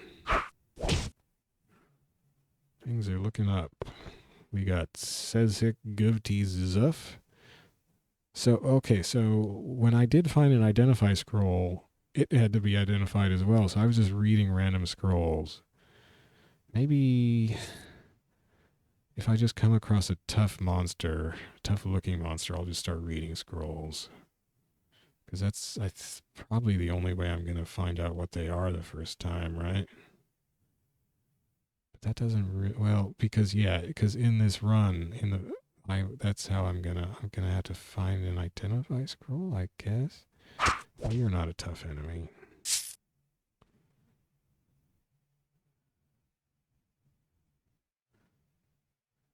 Things are looking up. We got Sezhik Guvtizuf. So, okay, so when I did find an identify scroll, it had to be identified as well. So I was just reading random scrolls. Maybe if I just come across a tough looking monster, I'll just start reading scrolls. Because that's probably the only way I'm going to find out what they are the first time, right? But that doesn't well, because yeah, because in this run, that's how I'm gonna have to find and identify scroll, I guess. Well, you're not a tough enemy.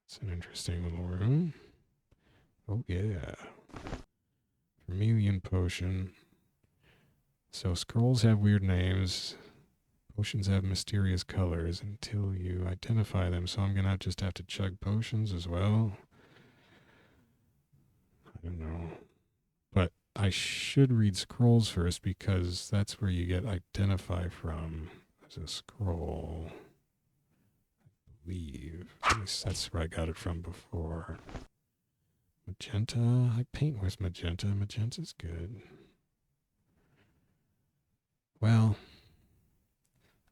It's an interesting little room. Oh yeah. Vermilion potion. So scrolls have weird names. Potions have mysterious colors until you identify them. So I'm gonna just have to chug potions as well. I don't know. But I should read scrolls first because that's where you get identify from as a scroll. I believe. At least that's where I got it from before. Magenta. I paint with magenta. Magenta's good. Well,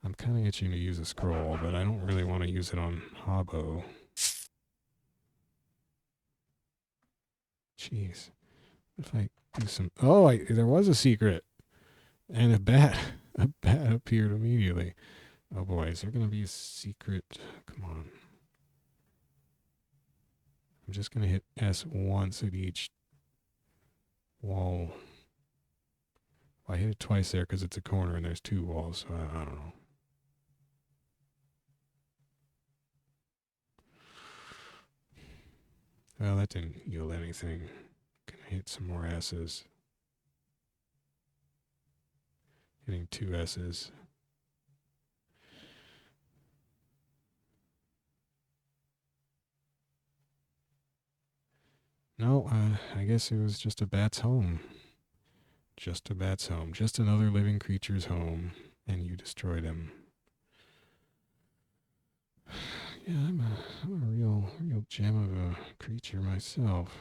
I'm kind of itching to use a scroll, but I don't really want to use it on Hobo. Jeez. If I do some... Oh, there was a secret. And a bat. A bat appeared immediately. Oh boy, is there going to be a secret? Come on. I'm just going to hit S once at each wall. Well, I hit it twice there because it's a corner and there's two walls, so I don't know. Well, that didn't yield anything. Gonna hit some more S's. Hitting two S's. No, I guess it was just a bat's home. Just a bat's home. Just another living creature's home. And you destroyed him. Yeah, I'm a real gem of a creature myself.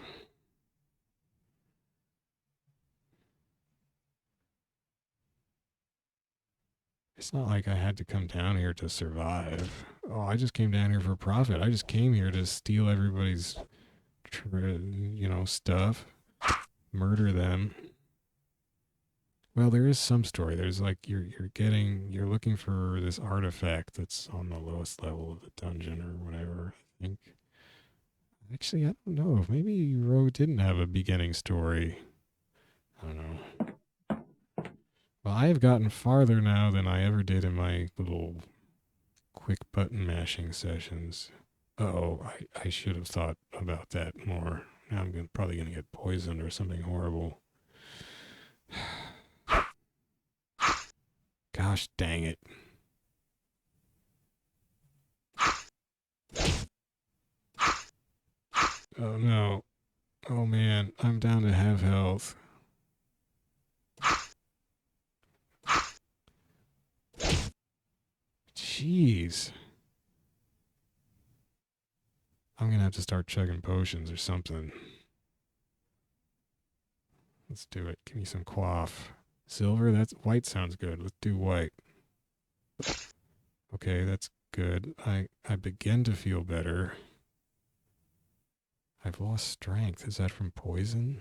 It's not like I had to come down here to survive. Oh, I just came down here for profit. I just came here to steal everybody's, stuff, murder them. Well, there is some story. There's like you're looking for this artifact that's on the lowest level of the dungeon or whatever. I think. Actually, I don't know. Maybe Rogue didn't have a beginning story. I don't know. Well, I have gotten farther now than I ever did in my little quick button mashing sessions. Oh, I should have thought about that more. Now I'm probably going to get poisoned or something horrible. Gosh dang it. Oh no. Oh man, I'm down to half health. Jeez. I'm going to have to start chugging potions or something. Let's do it. Give me some quaff. Silver? That's white sounds good. Let's do white. Okay, that's good. I begin to feel better. I've lost strength. Is that from poison?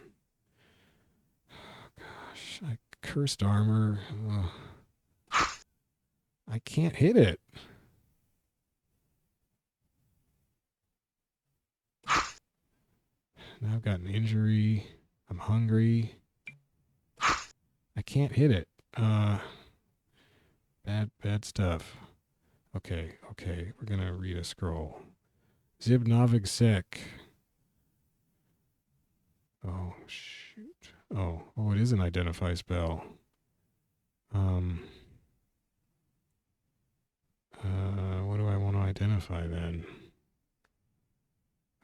Oh, gosh. Cursed armor. I can't hit it. Now I've got an injury. I'm hungry. I can't hit it. Bad stuff. Okay. We're gonna read a scroll. Zibnovig Sek. Oh shoot. Oh, it is an identify spell. What do I want to identify then?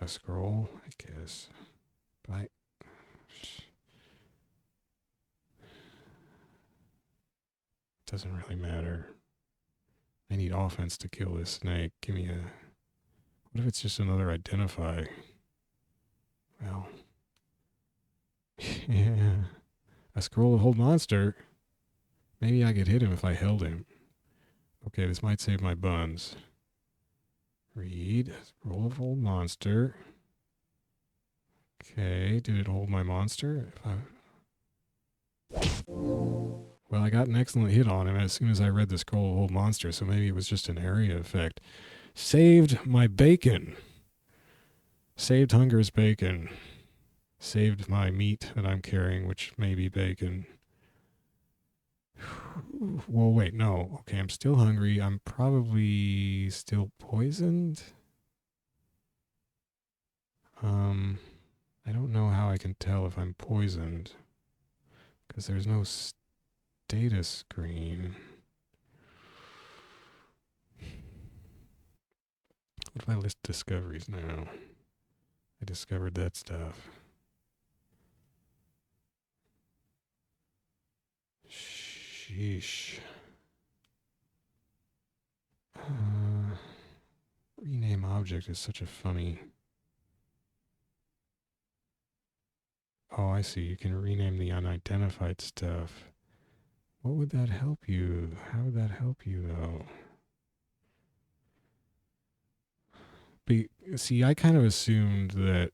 A scroll, I guess. But doesn't really matter. I need offense to kill this snake. Give me a... What if it's just another identify? Well... yeah. A scroll of hold monster. Maybe I could hit him if I held him. Okay, this might save my buns. Read. Scroll of hold monster. Okay, did it hold my monster? Well, I got an excellent hit on him as soon as I read the scroll of old monster, so maybe it was just an area effect. Saved my bacon. Saved Hunger's bacon. Saved my meat that I'm carrying, which may be bacon. Well, wait, no. Okay, I'm still hungry. I'm probably still poisoned. I don't know how I can tell if I'm poisoned because there's no status screen. What if I list discoveries now? I discovered that stuff. Sheesh. Rename object is such a funny... Oh, I see. You can rename the unidentified stuff. What would that help you? How would that help you, though? See, I kind of assumed that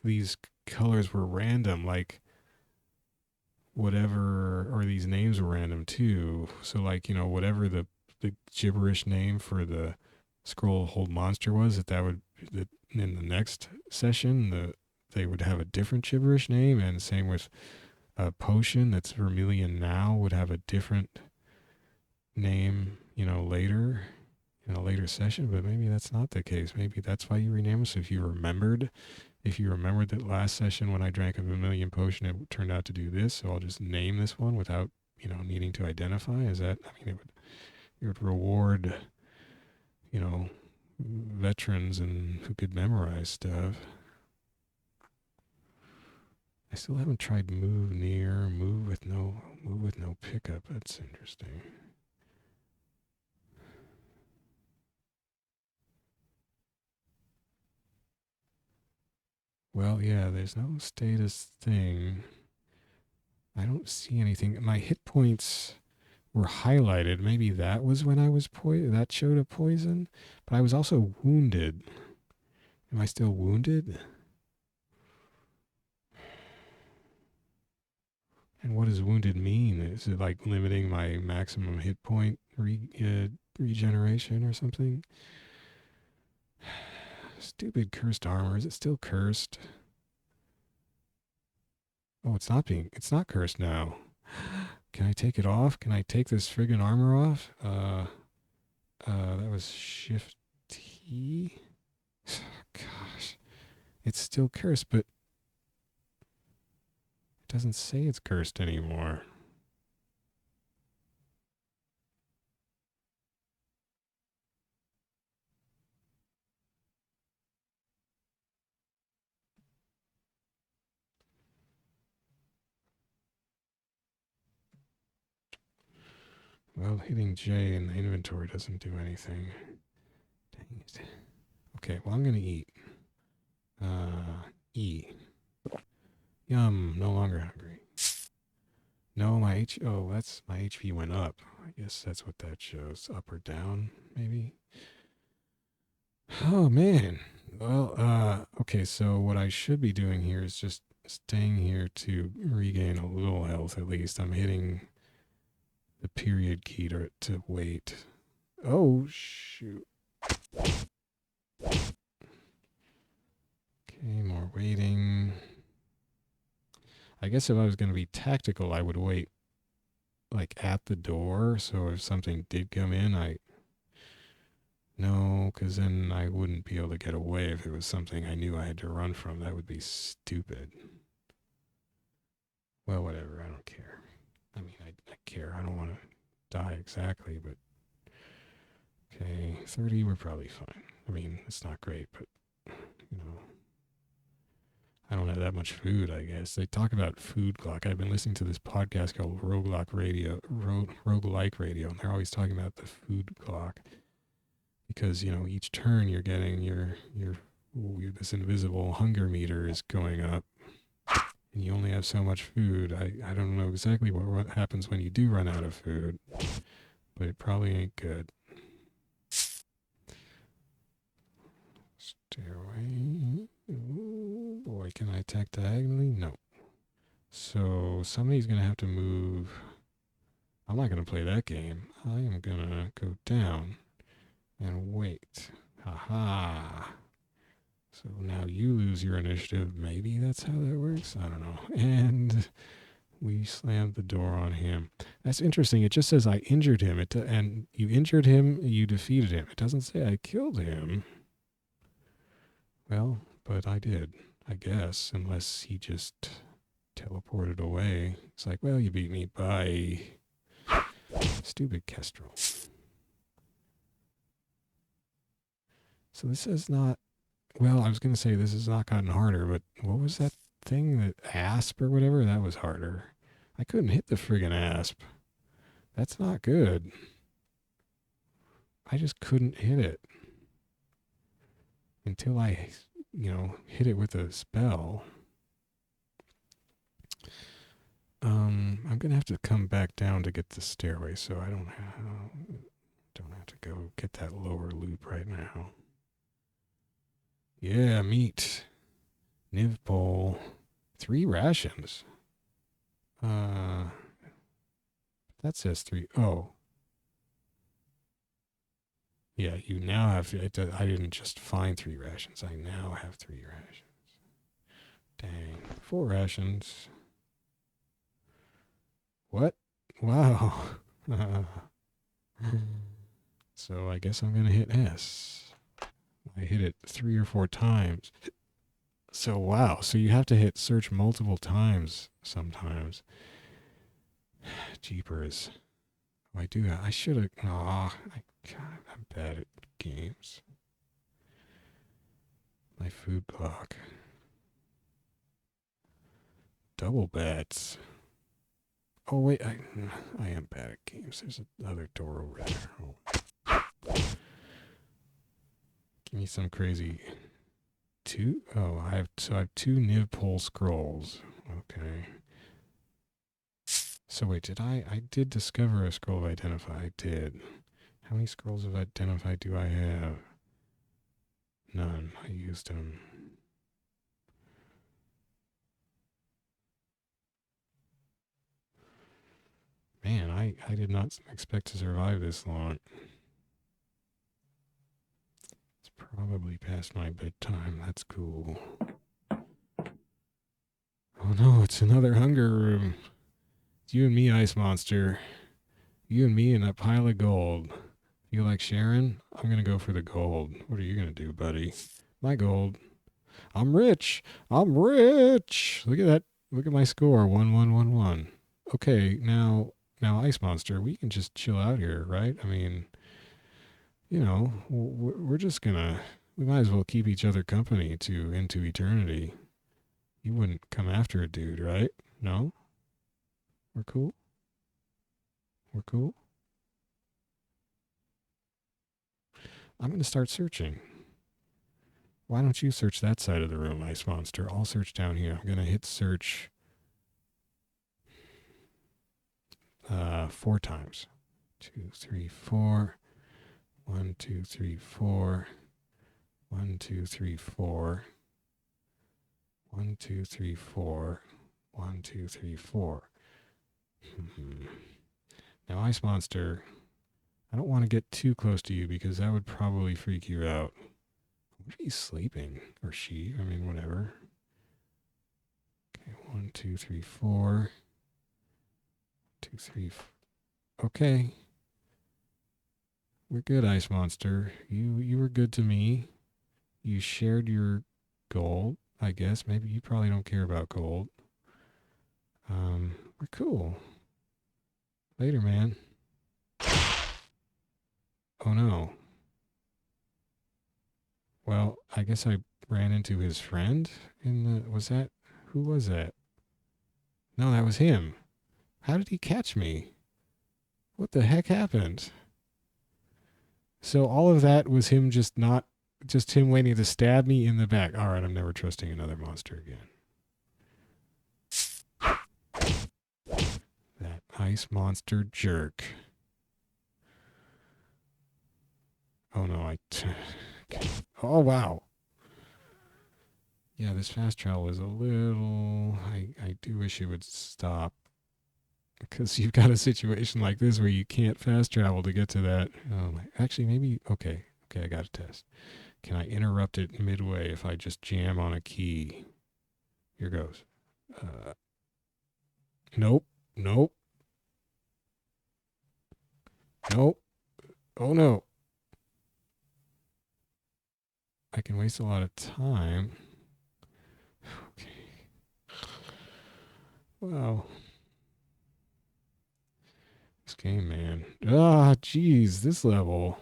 these colors were random, like whatever, or these names were random too. So, like, you know, whatever the gibberish name for the scroll hold monster was, that would that in the next session they would have a different gibberish name, and same with a potion that's vermilion now would have a different name, you know, later in a later session. But maybe that's not the case. Maybe that's why you rename them. So if you remembered that last session when I drank a vermilion potion, it turned out to do this, so I'll just name this one without, you know, needing to identify. Is that, I mean, it would reward, you know, veterans and who could memorize stuff. I still haven't tried move near, move with no pickup. That's interesting. Well, yeah, there's no status thing. I don't see anything. My hit points were highlighted. Maybe that was when I was that showed a poison, but I was also wounded. Am I still wounded? And what does wounded mean? Is it like limiting my maximum hit point regeneration or something? Stupid cursed armor. Is it still cursed? Oh, it's not cursed now. Can I take it off? Can I take this friggin' armor off? That was shift T. Gosh. It's still cursed, but it doesn't say it's cursed anymore. Well, hitting J in the inventory doesn't do anything. Dang it. Okay, well, I'm going to eat. E. Yum, no longer hungry. No, my HP went up. I guess that's what that shows. Up or down, maybe? Oh, man. Well, okay, so what I should be doing here is just staying here to regain a little health at least. I'm hitting the period key to wait. Oh, shoot. Okay, more waiting. I guess if I was going to be tactical, I would wait, like, at the door. So if something did come in, no, because then I wouldn't be able to get away if it was something I knew I had to run from. That would be stupid. Well, whatever. I don't care. I mean, I care. I don't want to die exactly, but... Okay, 30, we're probably fine. I mean, it's not great, but, you know... I don't have that much food, I guess. They talk about food clock. I've been listening to this podcast called Roguelike Radio, and they're always talking about the food clock. Because, you know, each turn you're getting this invisible hunger meter is going up, and you only have so much food. I don't know exactly what happens when you do run out of food, but it probably ain't good. Stay away. Ooh, boy, can I attack diagonally? No. So somebody's going to have to move. I'm not going to play that game. I am going to go down and wait. Haha. So now you lose your initiative. Maybe that's how that works. I don't know. And we slammed the door on him. That's interesting. It just says I injured him. And you injured him, you defeated him. It doesn't say I killed him. Well, but I did, I guess, unless he just teleported away. It's like, well, you beat me. Bye. Stupid Kestrel. So this is not, well, I was going to say this has not gotten harder, but what was that thing, that asp or whatever? That was harder. I couldn't hit the friggin' asp. That's not good. I just couldn't hit it until I, hit it with a spell. I'm going to have to come back down to get the stairway, so I don't have to go get that lower loop right now. Yeah, meat. Niv pole. 3 rations. That says 3. Oh. Yeah, you now have, I didn't just find 3 rations. I now have 3 rations. Dang. 4 rations. What? Wow. So I guess I'm going to hit S. I hit it 3 or 4 times. So wow. So you have to hit search multiple times sometimes. Jeepers. Oh, I should have. Oh, I'm bad at games. My food block. Double bets. Oh wait, I am bad at games. There's another door over there. Oh. Give me some crazy 2. Oh, I have 2 Niv pole scrolls. Okay. So wait, I did discover a scroll of identify. I did. How many scrolls of identify do I have? None. I used them. Man, I did not expect to survive this long. It's probably past my bedtime. That's cool. Oh no, it's another hunger room. It's you and me, Ice Monster. You and me and a pile of gold. You like sharing? I'm gonna go for the gold. What are you gonna do, buddy? My gold. I'm rich. I'm rich. Look at that. Look at my score. 1111. Okay, now Ice Monster, we can just chill out here, right? I mean, we're just gonna. We might as well keep each other company into eternity. You wouldn't come after a dude, right? No? We're cool? We're cool? I'm going to start searching. Why don't you search that side of the room, Ice Monster? I'll search down here. I'm going to hit search 4 times. 2, 3, 4. 1, 2, 3, 4. 1, 2, 3, 4. 1, 2, 3, 4. 1, 2, 3, 4. Now, Ice Monster, I don't want to get too close to you because that would probably freak you out. What if he's sleeping? Or she? I mean, whatever. Okay, 1, 2, 3, 4. 2, 3. Okay. We're good, Ice Monster. You were good to me. You shared your gold, I guess. Maybe you probably don't care about gold. We're cool. Later, man. Oh no. Well, I guess I ran into his friend who was that? No, that was him. How did he catch me? What the heck happened? So all of that was him just him waiting to stab me in the back. All right, I'm never trusting another monster again. That Ice Monster jerk. Oh no, oh wow. Yeah, this fast travel is a little... I do wish it would stop. Because you've got a situation like this where you can't fast travel to get to that. Actually, maybe... Okay, I got a test. Can I interrupt it midway if I just jam on a key? Here goes. Nope. Nope. Nope. Oh no. I can waste a lot of time. Okay. Wow. This game, man. Ah, jeez. This level.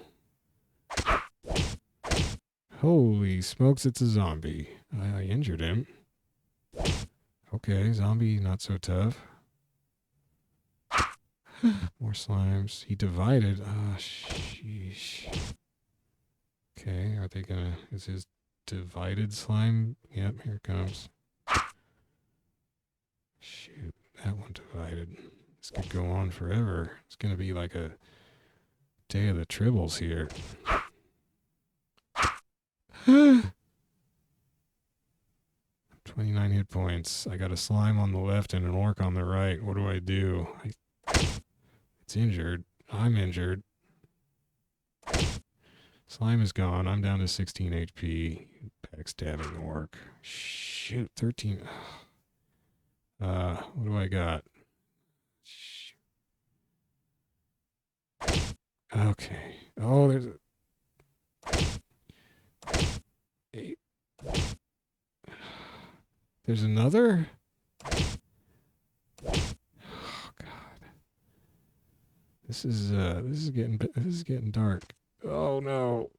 Holy smokes, it's a zombie. I injured him. Okay, zombie, not so tough. More slimes. He divided. Ah, sheesh. Okay, are they gonna... Is his divided slime? Yep, here it comes. Shoot, that one divided. This could go on forever. It's gonna be like a day of the tribbles here. 29 hit points. I got a slime on the left and an orc on the right. What do I do? It's injured. I'm injured. Slime is gone. I'm down to 16 HP. Backstabbing orc. Shoot, 13. What do I got? Okay. Oh, there's a... 8. There's another? Oh god. This is getting dark. Oh no.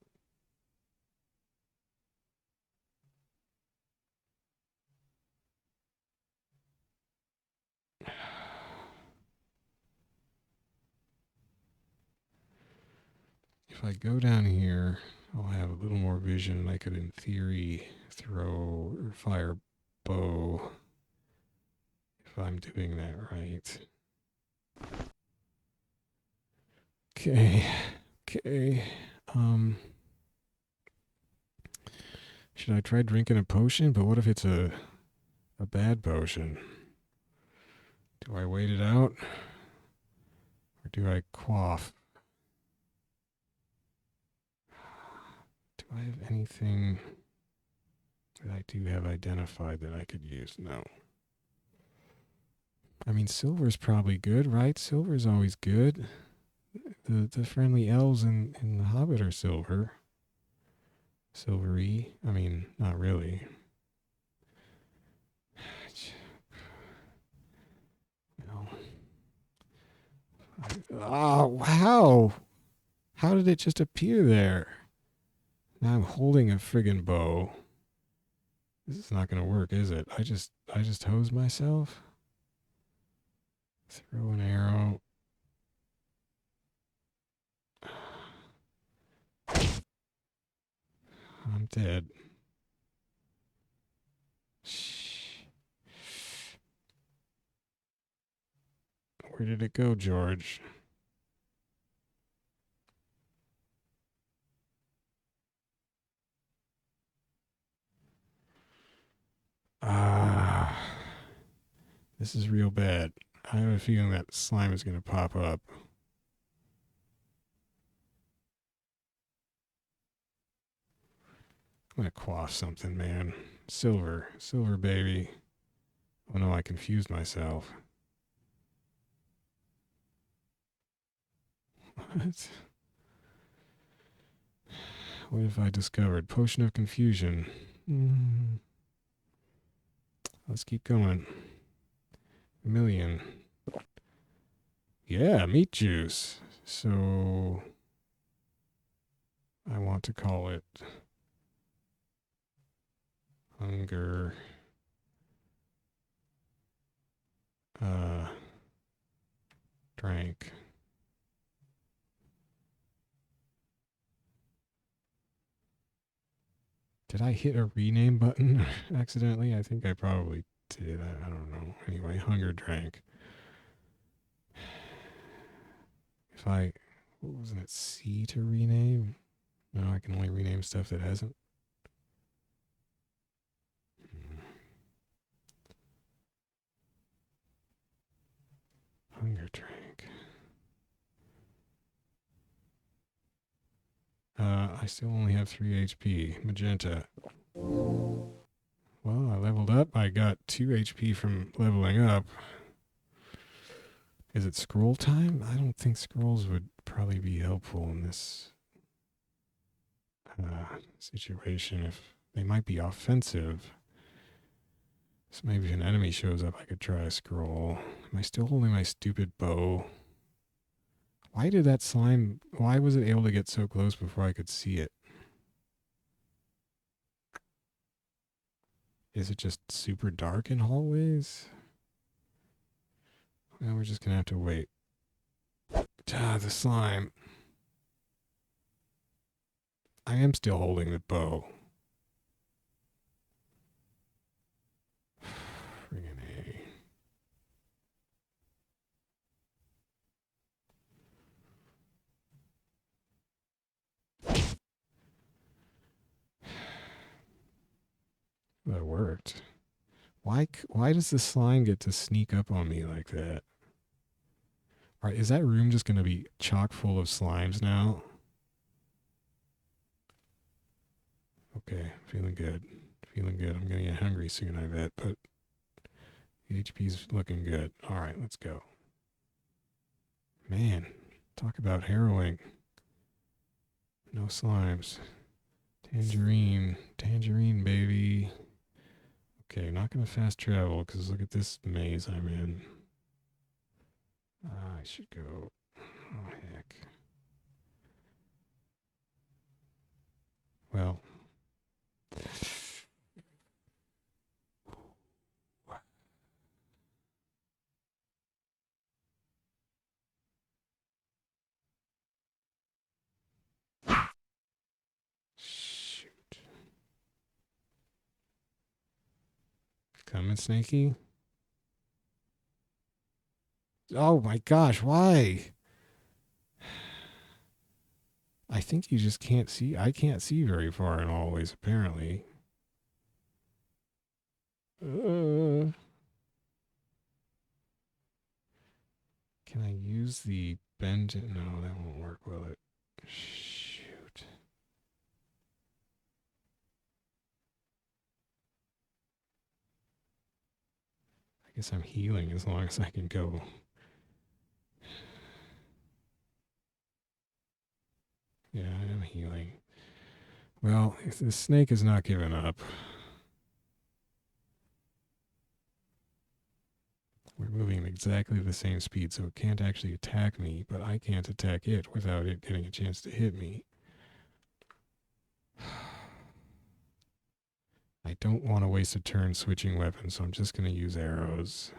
If I go down here, I'll have a little more vision and I could in theory throw or fire bow if I'm doing that right. Okay. Okay. Should I try drinking a potion? But what if it's a bad potion? Do I wait it out? Or do I quaff? Do I have anything that I do have identified that I could use? No. I mean, silver's probably good, right? Silver's always good. The friendly elves in The Hobbit are silver. Silvery. I mean, not really. No. Oh, wow. How did it just appear there? Now I'm holding a friggin' bow. This is not going to work, is it? I just hose myself. Throw an arrow. I'm dead. Shh. Where did it go, George? Ah. This is real bad. I have a feeling that slime is going to pop up. I'm going to quaff something, man. Silver. Silver, baby. Oh no, I confused myself. What? What have I discovered? Potion of confusion. Let's keep going. A million. Yeah, meat juice. So I want to call it hunger. Drank. Did I hit a rename button accidentally? I think I probably did. I don't know. Anyway, hunger drank. If I, what wasn't it, C to rename? No, I can only rename stuff that hasn't. Finger drink. I still only have 3 HP. Magenta. Well, I leveled up. I got 2 HP from leveling up. Is it scroll time? I don't think scrolls would probably be helpful in this situation. If they might be offensive. So maybe if an enemy shows up, I could try a scroll. Am I still holding my stupid bow? Why did that slime... Why was it able to get so close before I could see it? Is it just super dark in hallways? Well, we're just going to have to wait. Ah, the slime. I am still holding the bow. Friggin' A. That worked. Why does the slime get to sneak up on me like that? All right, is that room just going to be chock full of slimes now? Okay, feeling good. Feeling good. I'm going to get hungry soon, I bet, but the HP's looking good. All right, let's go. Man, talk about harrowing. No slimes. Tangerine. Tangerine, baby. Okay, not going to fast travel because look at this maze I'm in. I should go. Oh, heck. Well. Shoot. Coming, Snaky. Oh my gosh, why? I think you just can't see. I can't see very far in hallways, apparently. Can I use the bend? No, that won't work, will it? Shoot. I guess I'm healing as long as I can go. Yeah, I am healing. Well, if the snake is not giving up. We're moving at exactly the same speed, so it can't actually attack me, but I can't attack it without it getting a chance to hit me. I don't want to waste a turn switching weapons, so I'm just going to use arrows.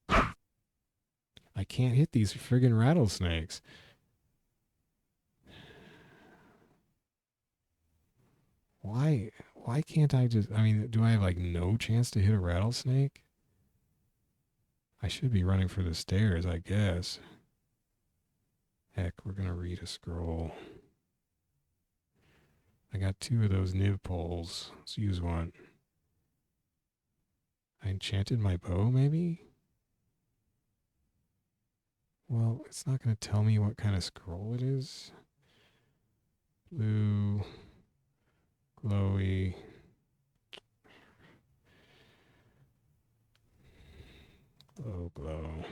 I can't hit these friggin' rattlesnakes. Why can't I just... I mean, do I have, like, no chance to hit a rattlesnake? I should be running for the stairs, I guess. Heck, we're going to read a scroll. I got 2 of those niv poles. Let's use one. I enchanted my bow, maybe? Well, it's not going to tell me what kind of scroll it is. Blue... glowy. Glow.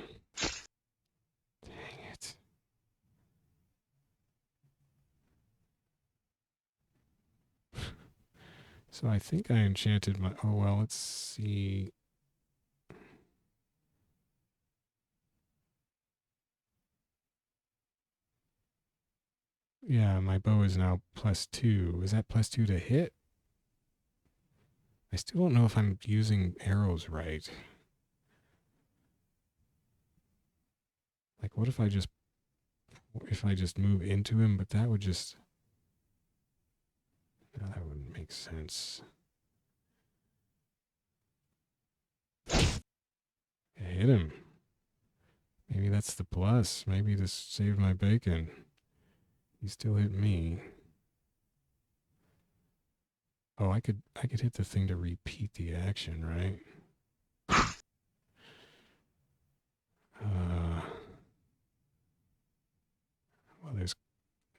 Dang it. So I think I enchanted my... Oh, well, let's see. Yeah, my bow is now +2. Is that +2 to hit? I still don't know if I'm using arrows right. Like, what if I just move into him? But that would just... No, that wouldn't make sense. I hit him. Maybe that's the plus. Maybe this saved my bacon. He still hit me. Oh, I could hit the thing to repeat the action, right?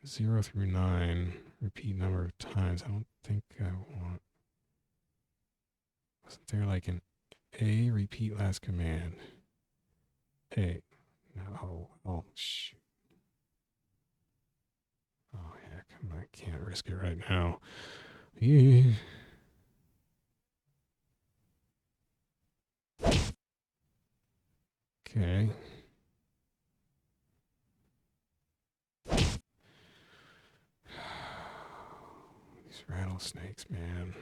0 through 9. Repeat number of times. I don't think I want... Wasn't there like an A? Repeat last command. A. No. Oh, shoot. Oh, heck. I can't risk it right now. Yeah. Okay. These rattlesnakes, man.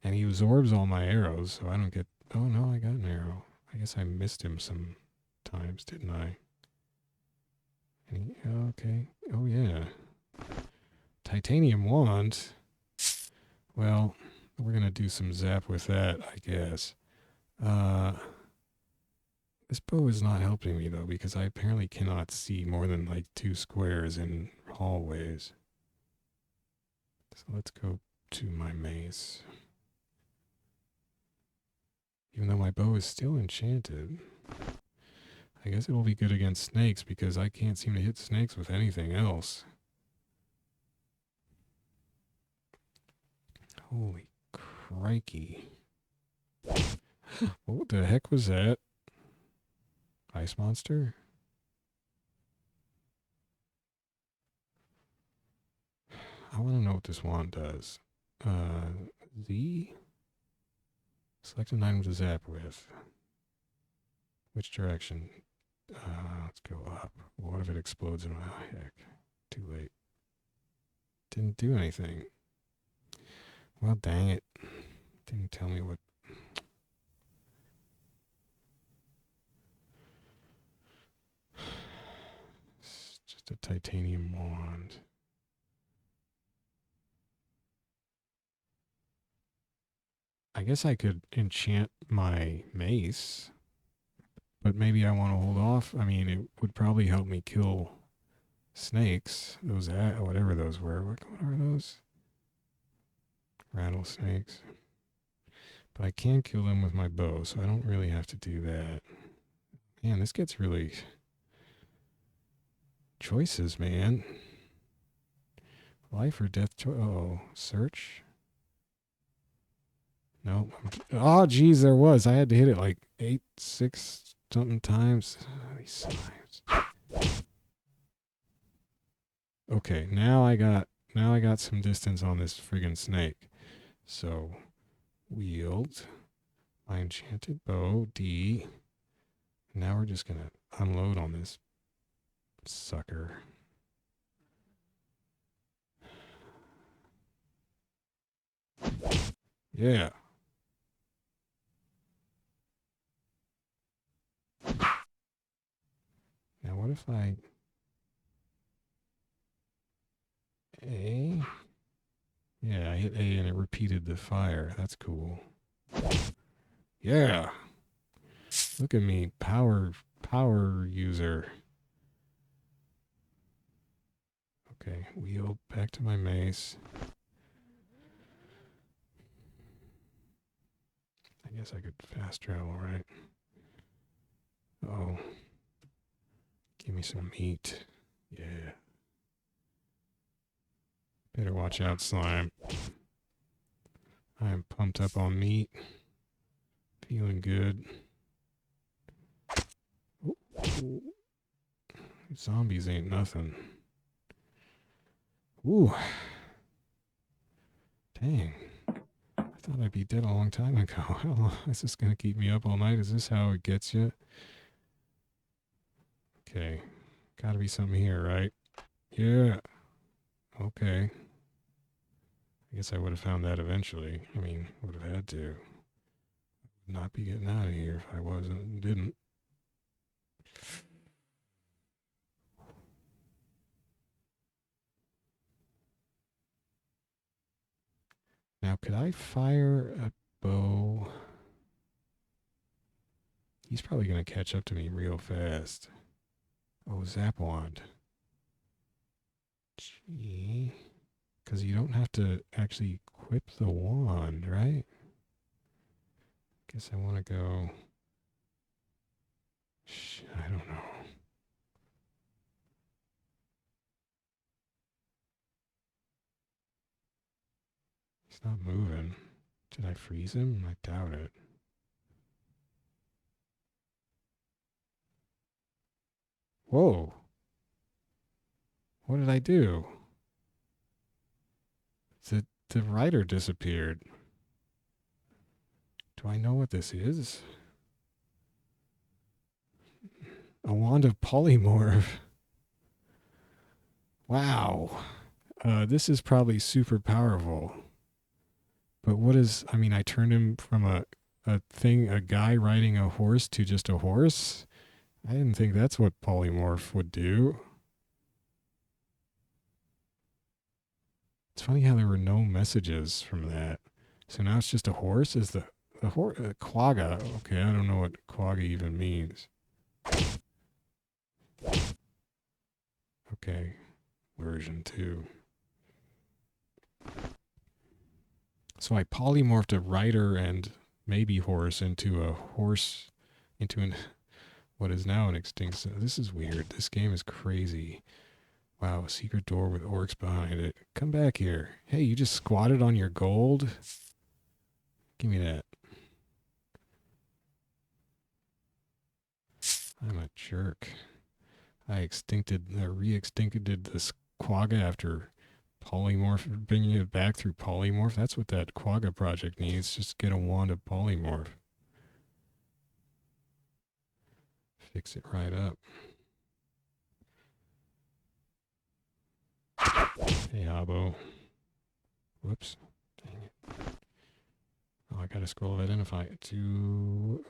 And he absorbs all my arrows, so I don't get... Oh, no, I got an arrow. I guess I missed him some times, didn't I? And he, okay. Oh, yeah. Titanium wand. Well, we're going to do some zap with that, I guess. This bow is not helping me, though, because I apparently cannot see more than, like, 2 squares in hallways. So let's go to my mace. Even though my bow is still enchanted. I guess it will be good against snakes, because I can't seem to hit snakes with anything else. Holy crikey. What the heck was that? Ice monster? I want to know what this wand does. Z? Select an item to zap with. Which direction? Let's go up. What if it explodes in my... Oh, heck. Too late. Didn't do anything. Well, dang it. Didn't tell me what... It's just a titanium wand. I guess I could enchant my mace. But maybe I want to hold off. I mean, it would probably help me kill snakes. Those, whatever those were. What are those? Rattlesnakes. But I can kill them with my bow, so I don't really have to do that. Man, this gets really... Choices, man. Life or death choice. Oh, search? No. Oh, geez, there was. I had to hit it like 8, 6 something times. These slimes. Okay, now I got some distance on this friggin' snake. So, wield my enchanted bow, D. Now we're just gonna unload on this sucker. Yeah. Now what if I... A? Yeah, I hit A and it repeated the fire. That's cool. Yeah. Look at me, power user. Okay, wheel back to my mace. I guess I could fast travel, right? Oh. Give me some meat. Yeah. Better watch out, slime. I am pumped up on meat. Feeling good. Ooh. Zombies ain't nothing. Ooh. Dang. I thought I'd be dead a long time ago. How long is this going to keep me up all night? Is this how it gets you? Okay. Gotta be something here, right? Yeah. Okay. I guess I would have found that eventually. I mean, would have had to. Would not be getting out of here if I wasn't. Didn't. Now, could I fire a bow? He's probably going to catch up to me real fast. Oh, zap wand. Gee. Because you don't have to actually equip the wand, right? Guess I want to go... I don't know. It's not moving. Did I freeze him? I doubt it. Whoa. What did I do? The writer disappeared. Do I know what this is? A wand of polymorph. Wow. This is probably super powerful. But what is, I mean, I turned him from a guy riding a horse to just a horse? I didn't think that's what polymorph would do. It's funny how there were no messages from that. So now it's just a horse? Is the horse, quagga? Okay, I don't know what quagga even means. Okay, version 2. So I polymorphed a rider and maybe horse into a horse, into what is now an extinct. This is weird. This game is crazy. Wow, a secret door with Oryx behind it. Come back here. Hey, you just squatted on your gold? Give me that. I'm a jerk. I re-extincted this quagga after polymorph, bringing it back through polymorph. That's what that quagga project needs. Just get a wand of polymorph. Fix it right up. Hey, Habo. Whoops. Dang it. Oh, I got a scroll of identify to,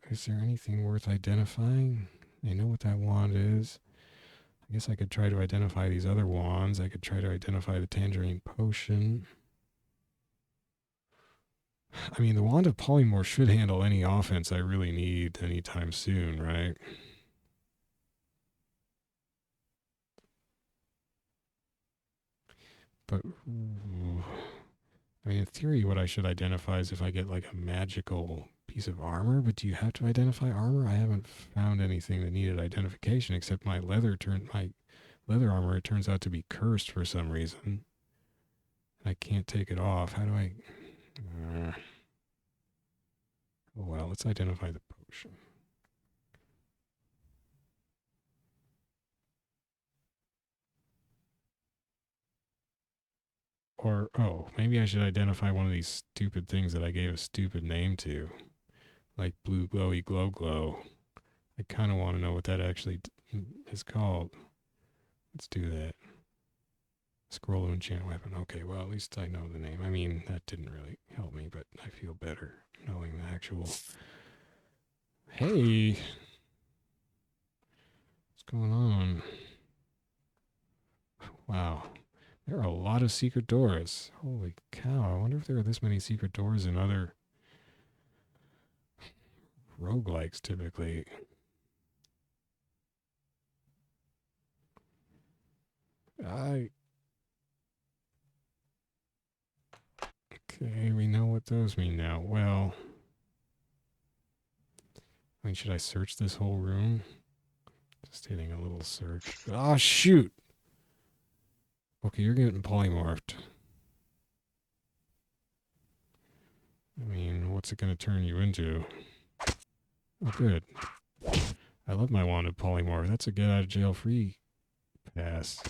is there anything worth identifying? I know what that wand is. I guess I could try to identify these other wands. I could try to identify the tangerine potion. I mean, the wand of polymorph should handle any offense I really need anytime soon, right? But, I mean, in theory, what I should identify is if I get like a magical piece of armor, but do you have to identify armor? I haven't found anything that needed identification except my leather armor. It turns out to be cursed for some reason. I can't take it off. How do I? Oh well, let's identify the potion. Or, oh, maybe I should identify one of these stupid things that I gave a stupid name to, like blue glowy glow glow. I kind of want to know what that actually is called. Let's do that. Scroll to enchant weapon. Okay, well, at least I know the name. I mean, that didn't really help me, but I feel better knowing the actual. Hey! What's going on? Wow. There are a lot of secret doors. Holy cow. I wonder if there are this many secret doors in other roguelikes typically. Okay, we know what those mean now. Well, I mean, should I search this whole room? Just hitting a little search. Oh, shoot! Okay, you're getting polymorphed. I mean, what's it going to turn you into? Oh, good. I love my wand of polymorph. That's a get out of jail free pass.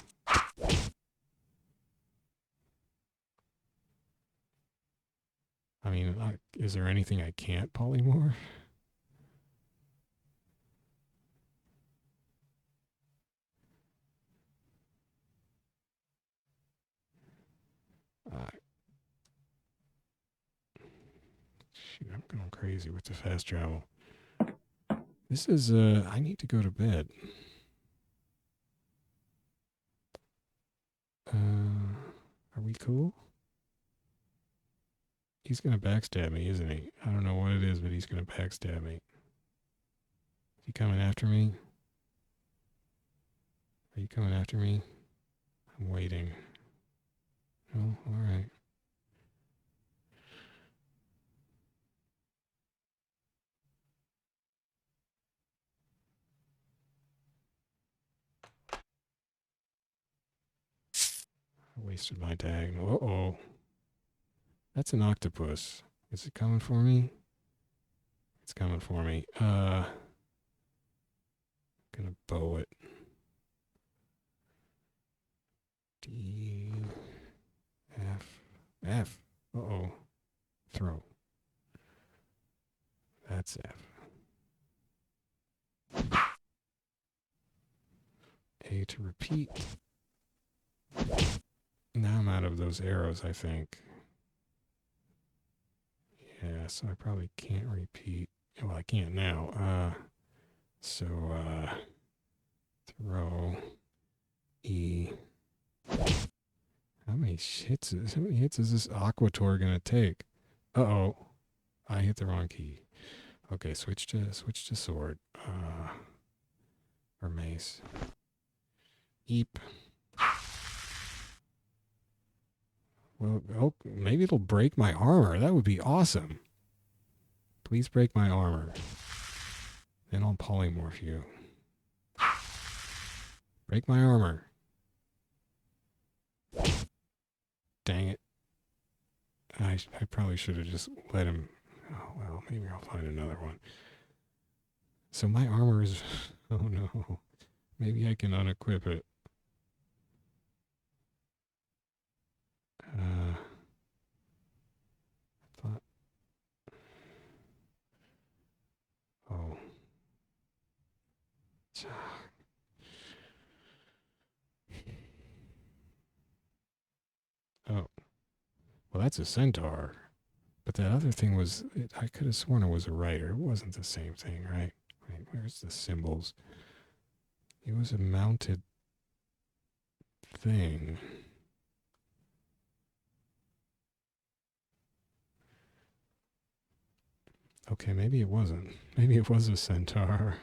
I mean, is there anything I can't polymorph? Shoot, I'm going crazy with the fast travel. This is, I need to go to bed. Are we cool? He's going to backstab me, isn't he? I don't know what it is, but he's going to backstab me. Is he coming after me? Are you coming after me? I'm waiting. Oh, all right. wasted my tag. Uh-oh. That's an octopus. Is it coming for me? It's coming for me. Gonna bow it. D, F. Uh-oh. Throw. That's F. A to repeat. Now I'm out of those arrows, I think. Yeah, so I probably can't repeat. Well, I can't now. Throw E. How many hits is this Aquator gonna take? Uh-oh. I hit the wrong key. Okay, switch to sword. Or mace. Eep. Well, oh, maybe it'll break my armor. That would be awesome. Please break my armor. Then I'll polymorph you. Break my armor. Dang it. I probably should have just let him... Oh, well, maybe I'll find another one. So my armor is... Oh, no. Maybe I can unequip it. I thought... Oh. Oh. Well, that's a centaur. But that other thing was... I could have sworn it was a rider. It wasn't the same thing, right? Wait, where's the symbols? It was a mounted thing. Okay, maybe it wasn't. Maybe it was a centaur.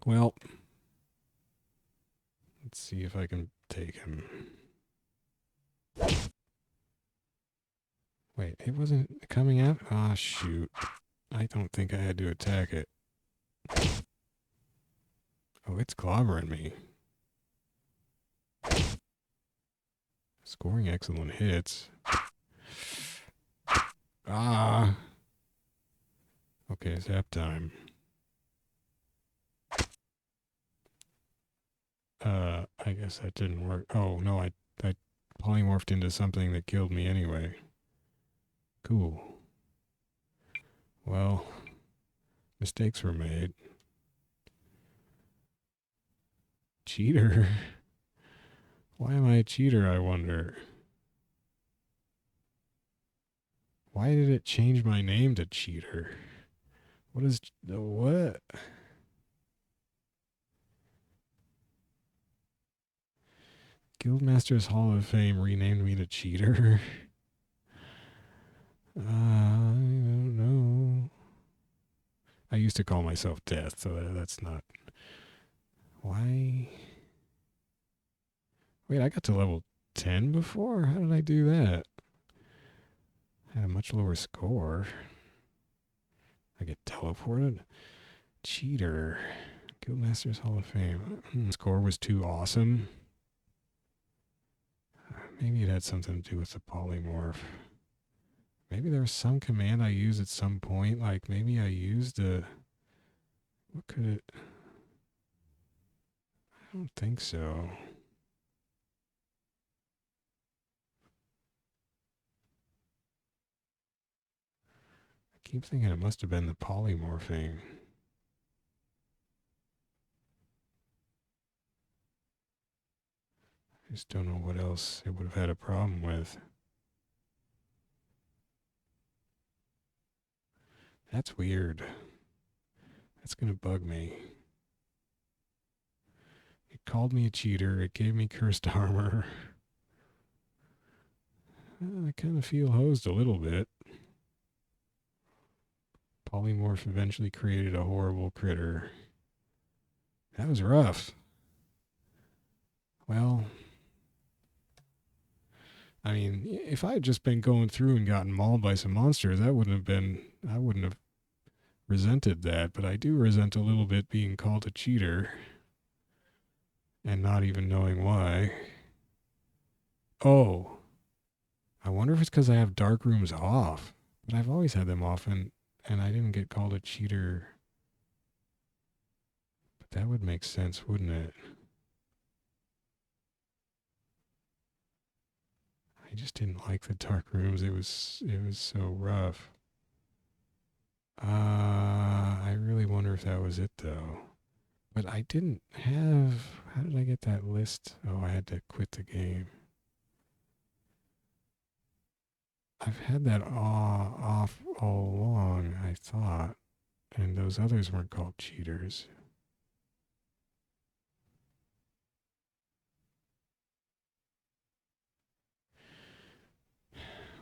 Well, let's see if I can take him. Wait, it wasn't coming out? Ah, shoot. I don't think I had to attack it. Oh, it's clobbering me. Scoring excellent hits. Ah. Okay, zap time. I guess that didn't work. Oh, no, I polymorphed into something that killed me anyway. Cool. Well, mistakes were made. Cheater? Why am I a cheater, I wonder? Why did it change my name to cheater? What is... What? Guildmasters Hall of Fame renamed me to cheater? I don't know. I used to call myself Death, so that's not... Why... Wait, I got to level 10 before? How did I do that? I had a much lower score. I get teleported? Cheater. Guildmasters Hall of Fame. Score was too awesome. Maybe it had something to do with the polymorph. Maybe there was some command I used at some point. Like maybe I used a... What could it... I don't think so. I keep thinking it must have been the polymorphing. I just don't know what else it would have had a problem with. That's weird. That's going to bug me. It called me a cheater. It gave me cursed armor. I kind of feel hosed a little bit. Polymorph eventually created a horrible critter. That was rough. Well, I mean, if I had just been going through and gotten mauled by some monsters, I wouldn't have resented that, but I do resent a little bit being called a cheater. and not even knowing why. Oh, I wonder if it's because I have dark rooms off. But I've always had them off, and I didn't get called a cheater. But that would make sense, wouldn't it? I just didn't like the dark rooms. It was so rough. I really wonder if that was it though. But I didn't have. How did I get that list? Oh, I had to quit the game. I've had that off all along, I thought. And those others weren't called cheaters.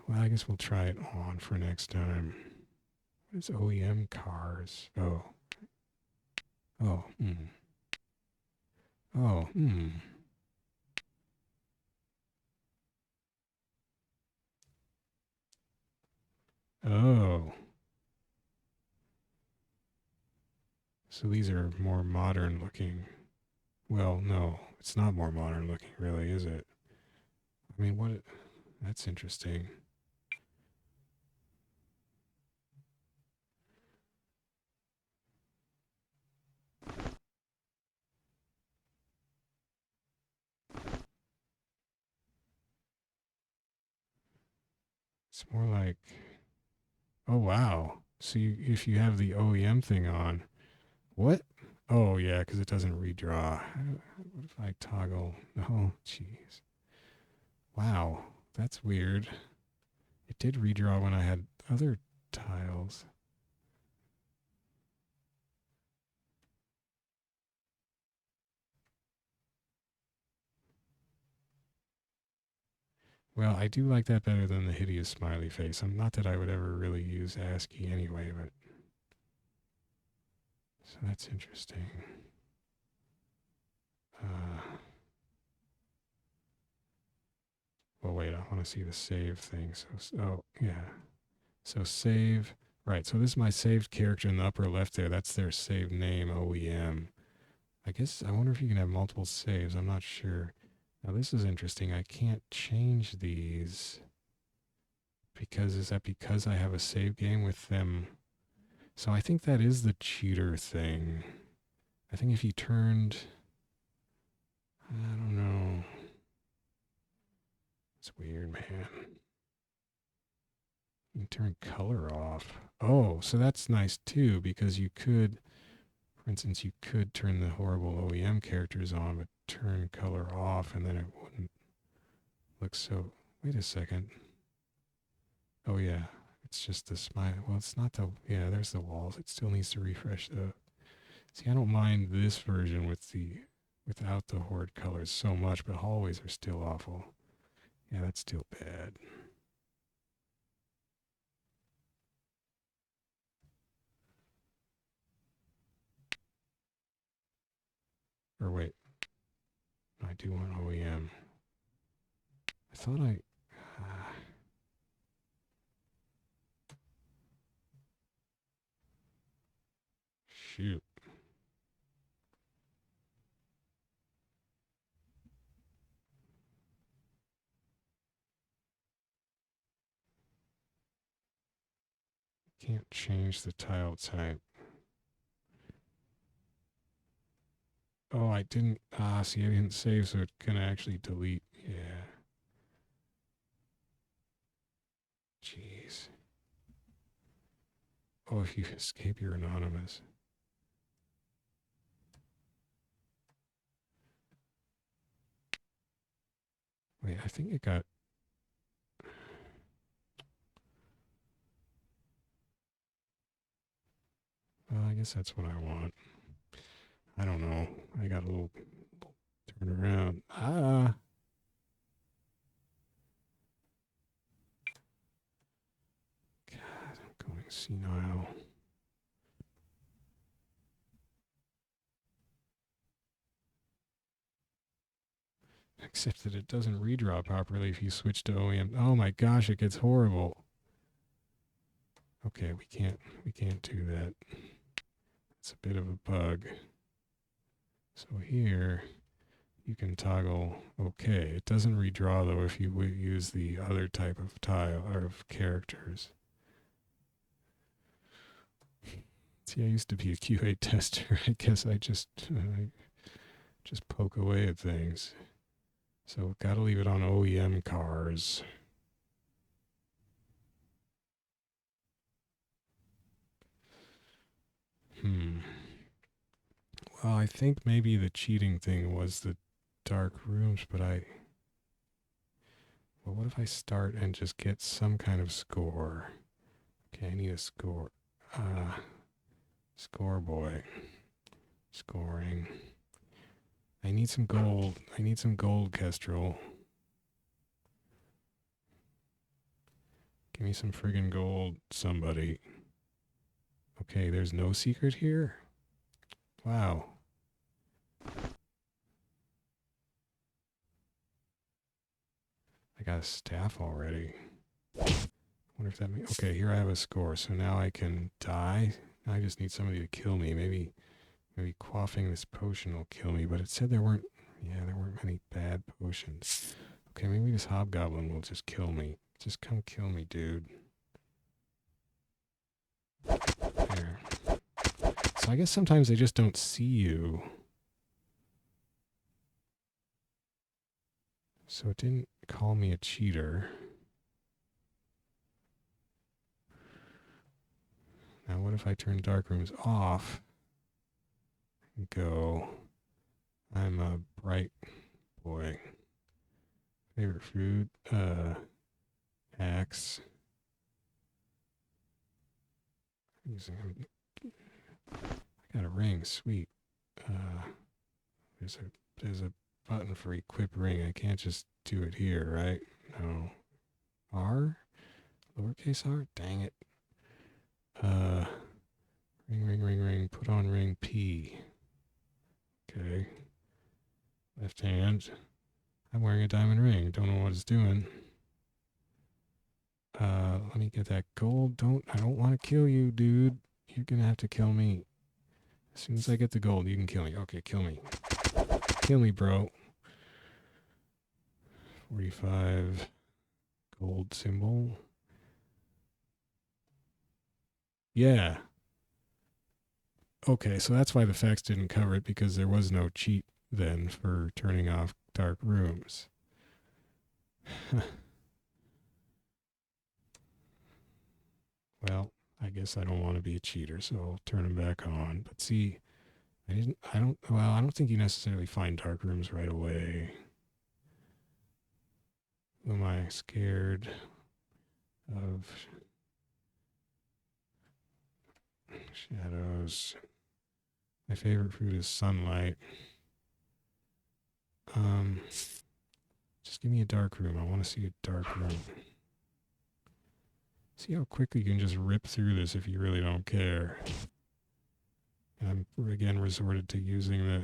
Well, I guess we'll try it on for next time. What is OEM cars? Oh. Oh. Oh. Oh. So these are more modern looking. Well, no, it's not more modern looking, really, is it? I mean, what? That's interesting. It's more like, oh wow. So if you have the OEM thing on, what? Oh yeah, because it doesn't redraw. What if I toggle? Oh, jeez. Wow, that's weird. It did redraw when I had other tiles. Well, I do like that better than the hideous smiley face. I'm not that I would ever really use ASCII anyway, but so that's interesting. Well, wait, I want to see the save thing. So, oh yeah. So save. Right. So this is my saved character in the upper left there. That's their save name, OEM. I guess I wonder if you can have multiple saves. I'm not sure. Now this is interesting. I can't change these because is that because I have a save game with them? So I think that is the cheater thing. I think if you turned, I don't know. It's weird, man. You can turn color off. Oh, so that's nice too because you could, for instance, you could turn the horrible OEM characters on, but turn color off, and then it wouldn't look so. Wait a second. Oh yeah, it's just the smile. Well, it's not the. Yeah, there's the walls. It still needs to refresh the. See, I don't mind this version with the without the horde colors so much, but hallways are still awful. Yeah, that's still bad. Or wait, I do want OEM. I thought I. Shoot. Can't change the tile type. Oh, I didn't. See, I didn't save, so it's gonna actually delete. Yeah. Jeez. Oh, if you escape, you're anonymous. Wait, I think it got. Well, I guess that's what I want. I don't know. I got a little turn around. God, I'm going senile. Except that it doesn't redraw properly if you switch to OEM. Oh my gosh, it gets horrible. Okay, we can't do that. It's a bit of a bug. So here, You can toggle okay. It doesn't redraw though if you use the other type of tile or of characters. See, I used to be a QA tester. I guess I just poke away at things. So gotta leave it on OEM cars. Well, I think maybe the cheating thing was the dark rooms, but well, what if I start and just get some kind of score? Okay, I need a score. Score boy. Scoring. I need some gold. I need some gold, Kestrel. Give me some friggin' gold, somebody. Okay, there's no secret here? Wow. I got a staff already. I wonder if that means... Okay, here I have a score, so now I can die. Now I just need somebody to kill me. Maybe quaffing this potion will kill me, but it said there weren't many bad potions. Okay, maybe this hobgoblin will just kill me. Just come kill me, dude. There. So I guess sometimes they just don't see you. So it didn't call me a cheater. Now what if I turn dark rooms off? Go. I'm a bright boy. Favorite food? Axe. I got a ring, sweet. There's a button for equip ring. I can't just do it here, right? No. R? Lowercase r? Dang it. Ring. Put on ring P. Okay. Left hand. I'm wearing a diamond ring. Don't know what it's doing. Let me get that gold. I don't want to kill you, dude. You're gonna have to kill me. As soon as I get the gold, you can kill me. Okay, kill me. Kill me, bro. 45 gold symbol. Yeah. Okay, so that's why the facts didn't cover it, because there was no cheat then for turning off dark rooms. Well, I guess I don't want to be a cheater, so I'll turn them back on. But see, I don't think you necessarily find dark rooms right away. Who am I scared of? Shadows. My favorite fruit is sunlight. Just give me a dark room. I want to see a dark room. See how quickly you can just rip through this if you really don't care. And I'm again resorted to using the...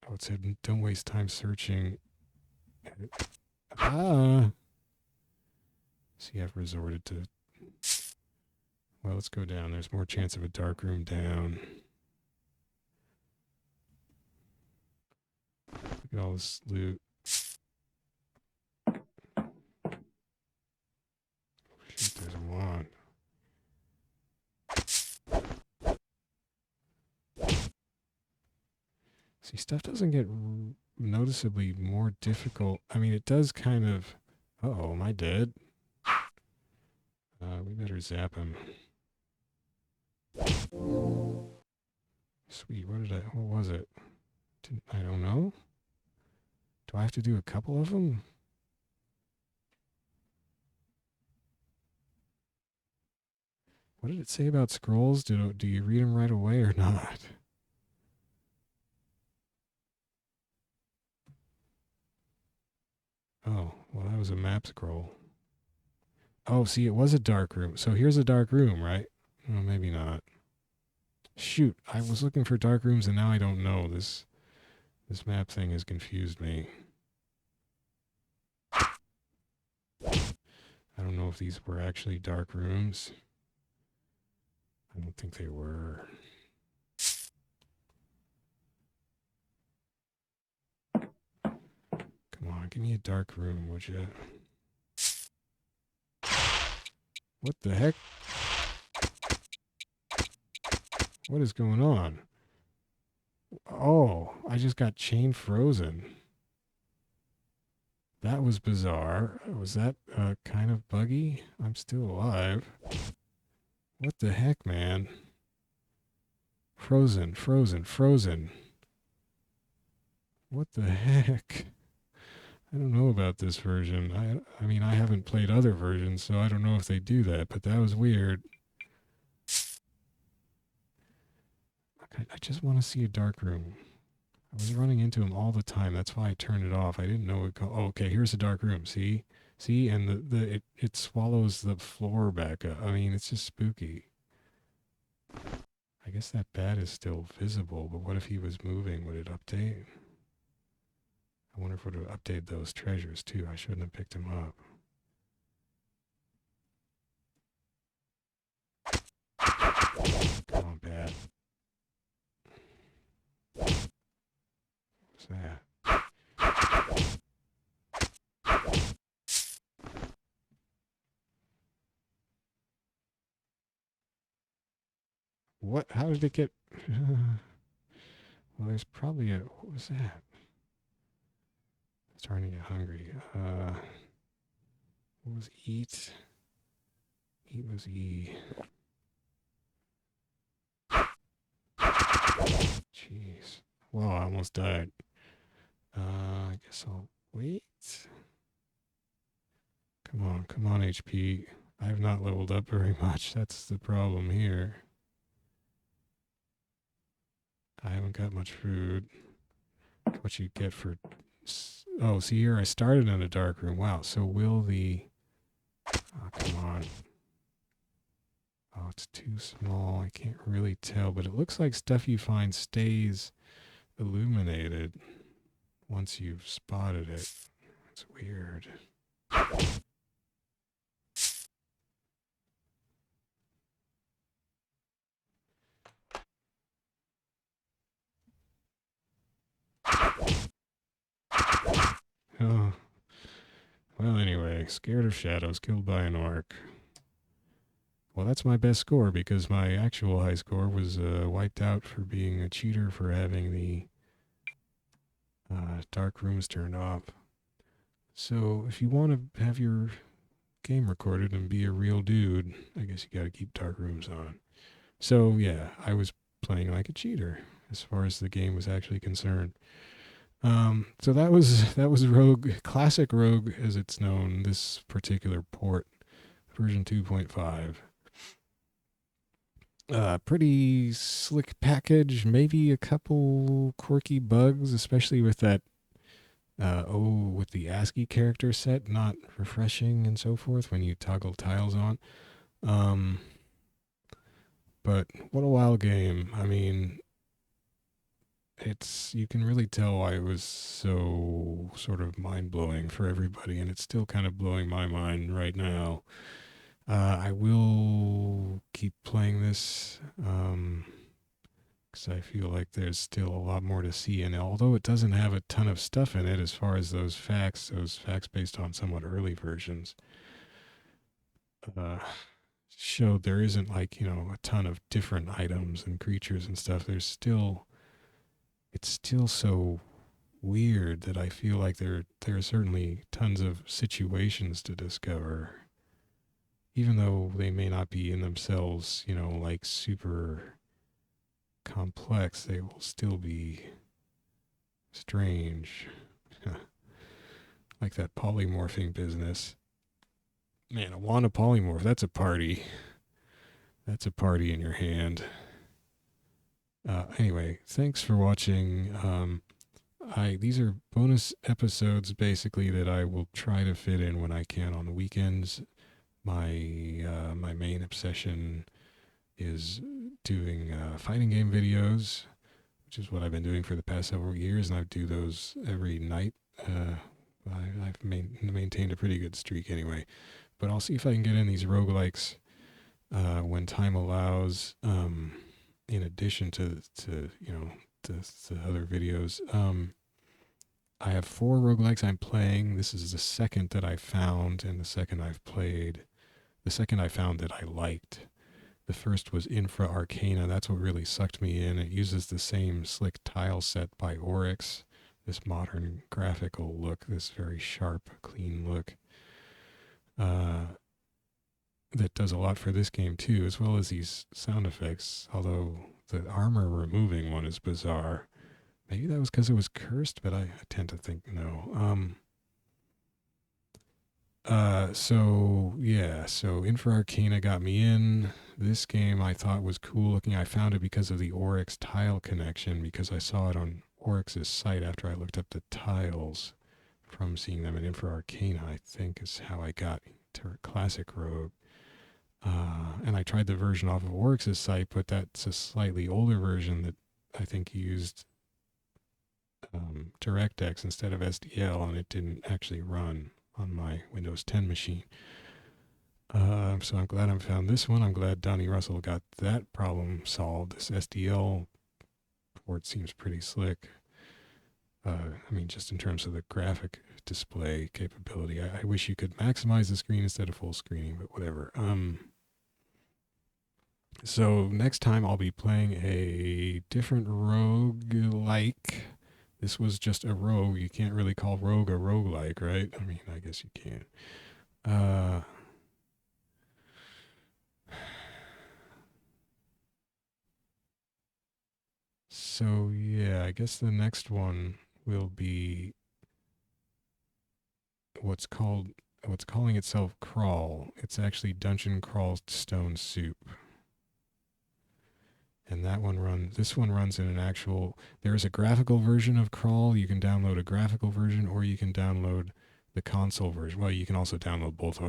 Oh, it said don't waste time searching. See, I've resorted to... Well, let's go down. There's more chance of a dark room down. Look at all this loot. Shoot, there's a wand. See, stuff doesn't get noticeably more difficult. I mean, it does kind of... Uh-oh, am I dead? We better zap him. Sweet, what was it? I don't know. Do I have to do a couple of them? What did it say about scrolls? Do you read them right away or not? Oh, well, that was a map scroll. Oh, see, it was a dark room. So here's a dark room, right? Well, maybe not. Shoot, I was looking for dark rooms and now I don't know. This map thing has confused me. I don't know if these were actually dark rooms. I don't think they were. give me a dark room, would you? What the heck? What is going on? Oh, I just got chain frozen. That was bizarre. Was that kind of buggy? I'm still alive. What the heck, man? Frozen, frozen, frozen. What the heck? I don't know about this version. I mean, I haven't played other versions, so I don't know if they do that, but that was weird. I just want to see a dark room. I was running into him all the time. That's why I turned it off. I didn't know it. Oh, okay, here's a dark room. See, and it swallows the floor back up. I mean, it's just spooky. I guess that bat is still visible, but what if he was moving? Would it update? I wonder if it would have updated those treasures too. I shouldn't have picked him up. Come on, bat. What's that? What? How did it get? Well, there's probably a. What was that? Starting to get hungry. What was eat? Eat was E. Jeez. Wow, I almost died. I guess I'll wait. Come on, HP. I have not leveled up very much. That's the problem here. I haven't got much food. What you get for... Oh, see here, I started in a dark room. Wow, so will the... Oh, come on. Oh, it's too small. I can't really tell, but it looks like stuff you find stays illuminated once you've spotted it. It's weird. Oh. Well, anyway, scared of shadows, killed by an orc. Well, that's my best score because my actual high score was wiped out for being a cheater for having the dark rooms turned off. So if you want to have your game recorded and be a real dude, I guess you got to keep dark rooms on. So yeah, I was playing like a cheater as far as the game was actually concerned. So that was Rogue, Classic Rogue as it's known, this particular port, version 2.5. Pretty slick package, maybe a couple quirky bugs, especially with that, with the ASCII character set not refreshing and so forth when you toggle tiles on. But what a wild game. I mean, you can really tell why it was so sort of mind-blowing for everybody, and it's still kind of blowing my mind right now. I will keep playing this because I feel like there's still a lot more to see, and although it doesn't have a ton of stuff in it as far as those facts based on somewhat early versions showed, there isn't like, a ton of different items and creatures and stuff. It's still so weird that I feel like there are certainly tons of situations to discover, even though they may not be in themselves, like super complex. They will still be strange. Like that polymorphing business. Man, I want a polymorph. That's a party. That's a party in your hand. Anyway, thanks for watching. These are bonus episodes basically that I will try to fit in when I can on the weekends. My main obsession is doing fighting game videos, which is what I've been doing for the past several years, and I do those every night. I've maintained a pretty good streak anyway, but I'll see if I can get in these roguelikes when time allows. In addition to other videos. I have 4 roguelikes I'm playing. This is the second that I found, and the second I've played. The second I found that I liked. The first was Infra Arcana. That's what really sucked me in. It uses the same slick tile set by Oryx, this modern graphical look, this very sharp, clean look. That does a lot for this game too, as well as these sound effects, although the armor removing one is bizarre. Maybe that was because it was cursed, but I tend to think no. So Infra Arcana got me in. This game I thought was cool looking. I found it because of the Oryx tile connection, because I saw it on Oryx's site after I looked up the tiles from seeing them in Infra Arcana, I think is how I got to ClassicRogue. And I tried the version off of Oryx's site, but that's a slightly older version that I think used DirectX instead of SDL, and it didn't actually run on my Windows 10 machine. So I'm glad I found this one. I'm glad Donnie Russell got that problem solved. This SDL port seems pretty slick. I mean, just in terms of the graphic display capability. I wish you could maximize the screen instead of full screening, but whatever. So next time I'll be playing a different roguelike. This was just a rogue. You can't really call rogue a roguelike, right? I mean, I guess you can. So yeah, I guess the next one will be what's calling itself Crawl. It's actually Dungeon Crawl Stone Soup. And this one runs in an actual, there is a graphical version of Crawl. You can download a graphical version, or you can download the console version. Well, you can also download both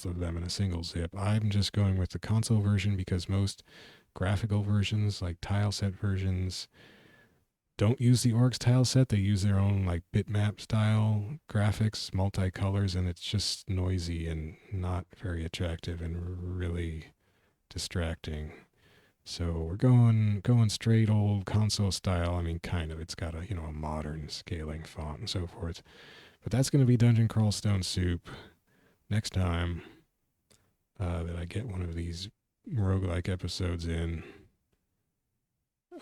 of them in a single zip. I'm just going with the console version because most graphical versions, like tile set versions, don't use the Oryx tile set. They use their own like bitmap style graphics, multicolors, and it's just noisy and not very attractive and really distracting. So we're going straight old console style. I mean, kind of. It's got a a modern scaling font and so forth. But that's going to be Dungeon Crawl Stone Soup next time that I get one of these roguelike episodes in.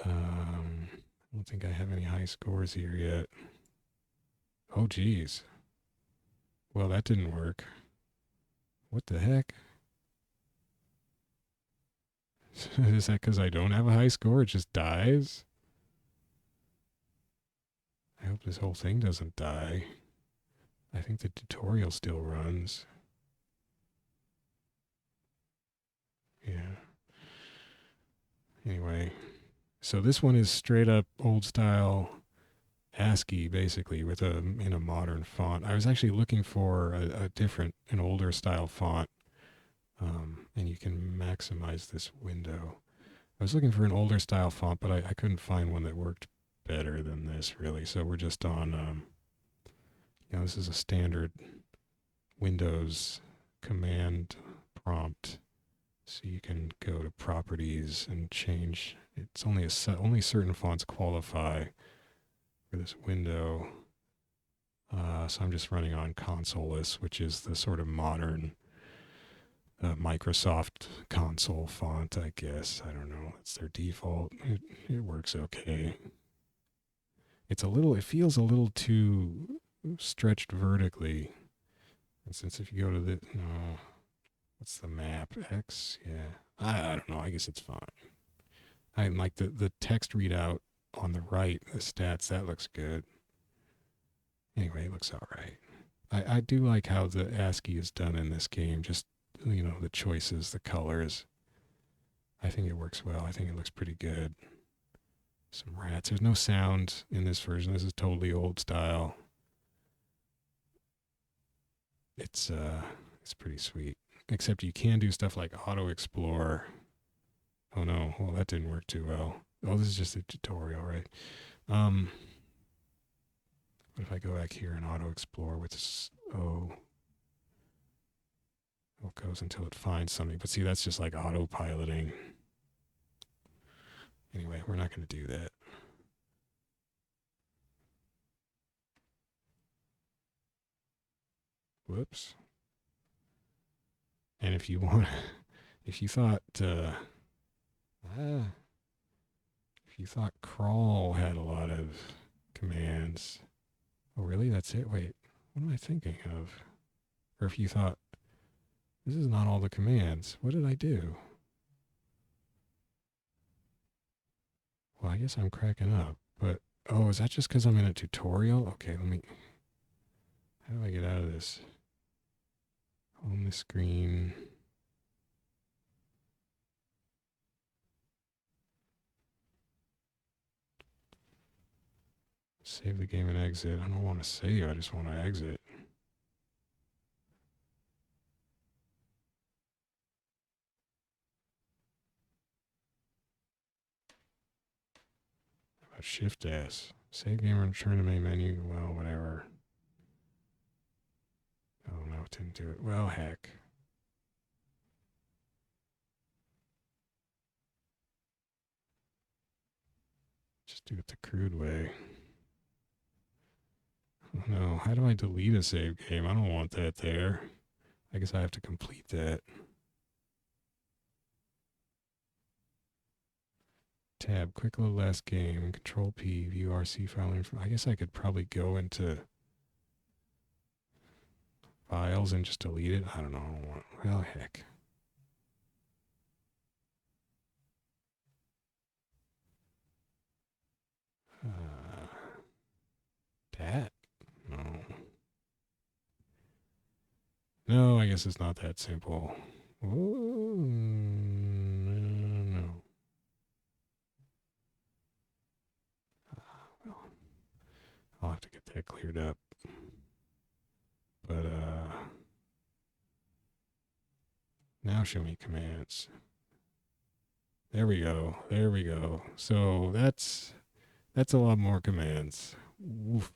I don't think I have any high scores here yet. Oh, geez. Well, that didn't work. What the heck? Is that because I don't have a high score? It just dies? I hope this whole thing doesn't die. I think the tutorial still runs. Yeah. Anyway, so this one is straight up old style ASCII, basically, with in a modern font. I was actually looking for an older style font, and you can maximize this window. I was looking for an older style font, but I couldn't find one that worked better than this, really. So we're just on, this is a standard Windows command prompt. So you can go to properties and change. It's only only certain fonts qualify for this window. So I'm just running on Consoleless, which is the sort of modern Microsoft console font, I guess. I don't know. It's their default. It works okay. It feels a little too stretched vertically. And since if you go to what's the map? X? Yeah. I don't know. I guess it's fine. I like the text readout on the right, the stats, that looks good. Anyway, it looks all right. I do like how the ASCII is done in this game. Just, the choices, the colors. I think it works well. I think it looks pretty good. Some rats. There's no sound in this version. This is totally old style. It's pretty sweet. Except you can do stuff like auto explore. Oh no, well that didn't work too well. Oh, this is just a tutorial, right? What if I go back here and auto explore with this? Oh, it goes until it finds something. But see, that's just like autopiloting. Anyway, we're not going to do that. Whoops. And if you want, if you thought, if you thought crawl had a lot of commands, oh really? That's it? Wait, what am I thinking of? Or if you thought, this is not all the commands, what did I do? Well, I guess I'm cracking up, but, oh, is that just because I'm in a tutorial? Okay, let me, how do I get out of this? Home the screen. Save the game and exit. I don't want to save, I just want to exit. How about Shift S? Save game and return to main menu. Well, whatever. Oh no, it didn't do it. Well, heck. Just do it the crude way. Oh no, how do I delete a save game? I don't want that there. I guess I have to complete that. Tab, quick load last game, Control P, view RC file info. I guess I could probably go into files and just delete it. I don't know. I don't want, well, heck. That? No. No, I guess it's not that simple. Ooh, no. Well, I'll have to get that cleared up. But, now show me commands. There we go. There we go. So that's a lot more commands. Oof.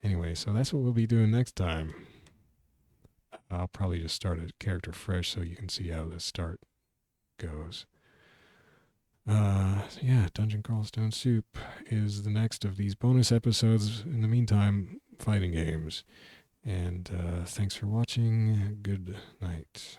Anyway, so that's what we'll be doing next time. I'll probably just start a character fresh so you can see how the start goes. Yeah, Dungeon Crawl Stone Soup is the next of these bonus episodes. In the meantime, fighting games. And thanks for watching. Good night.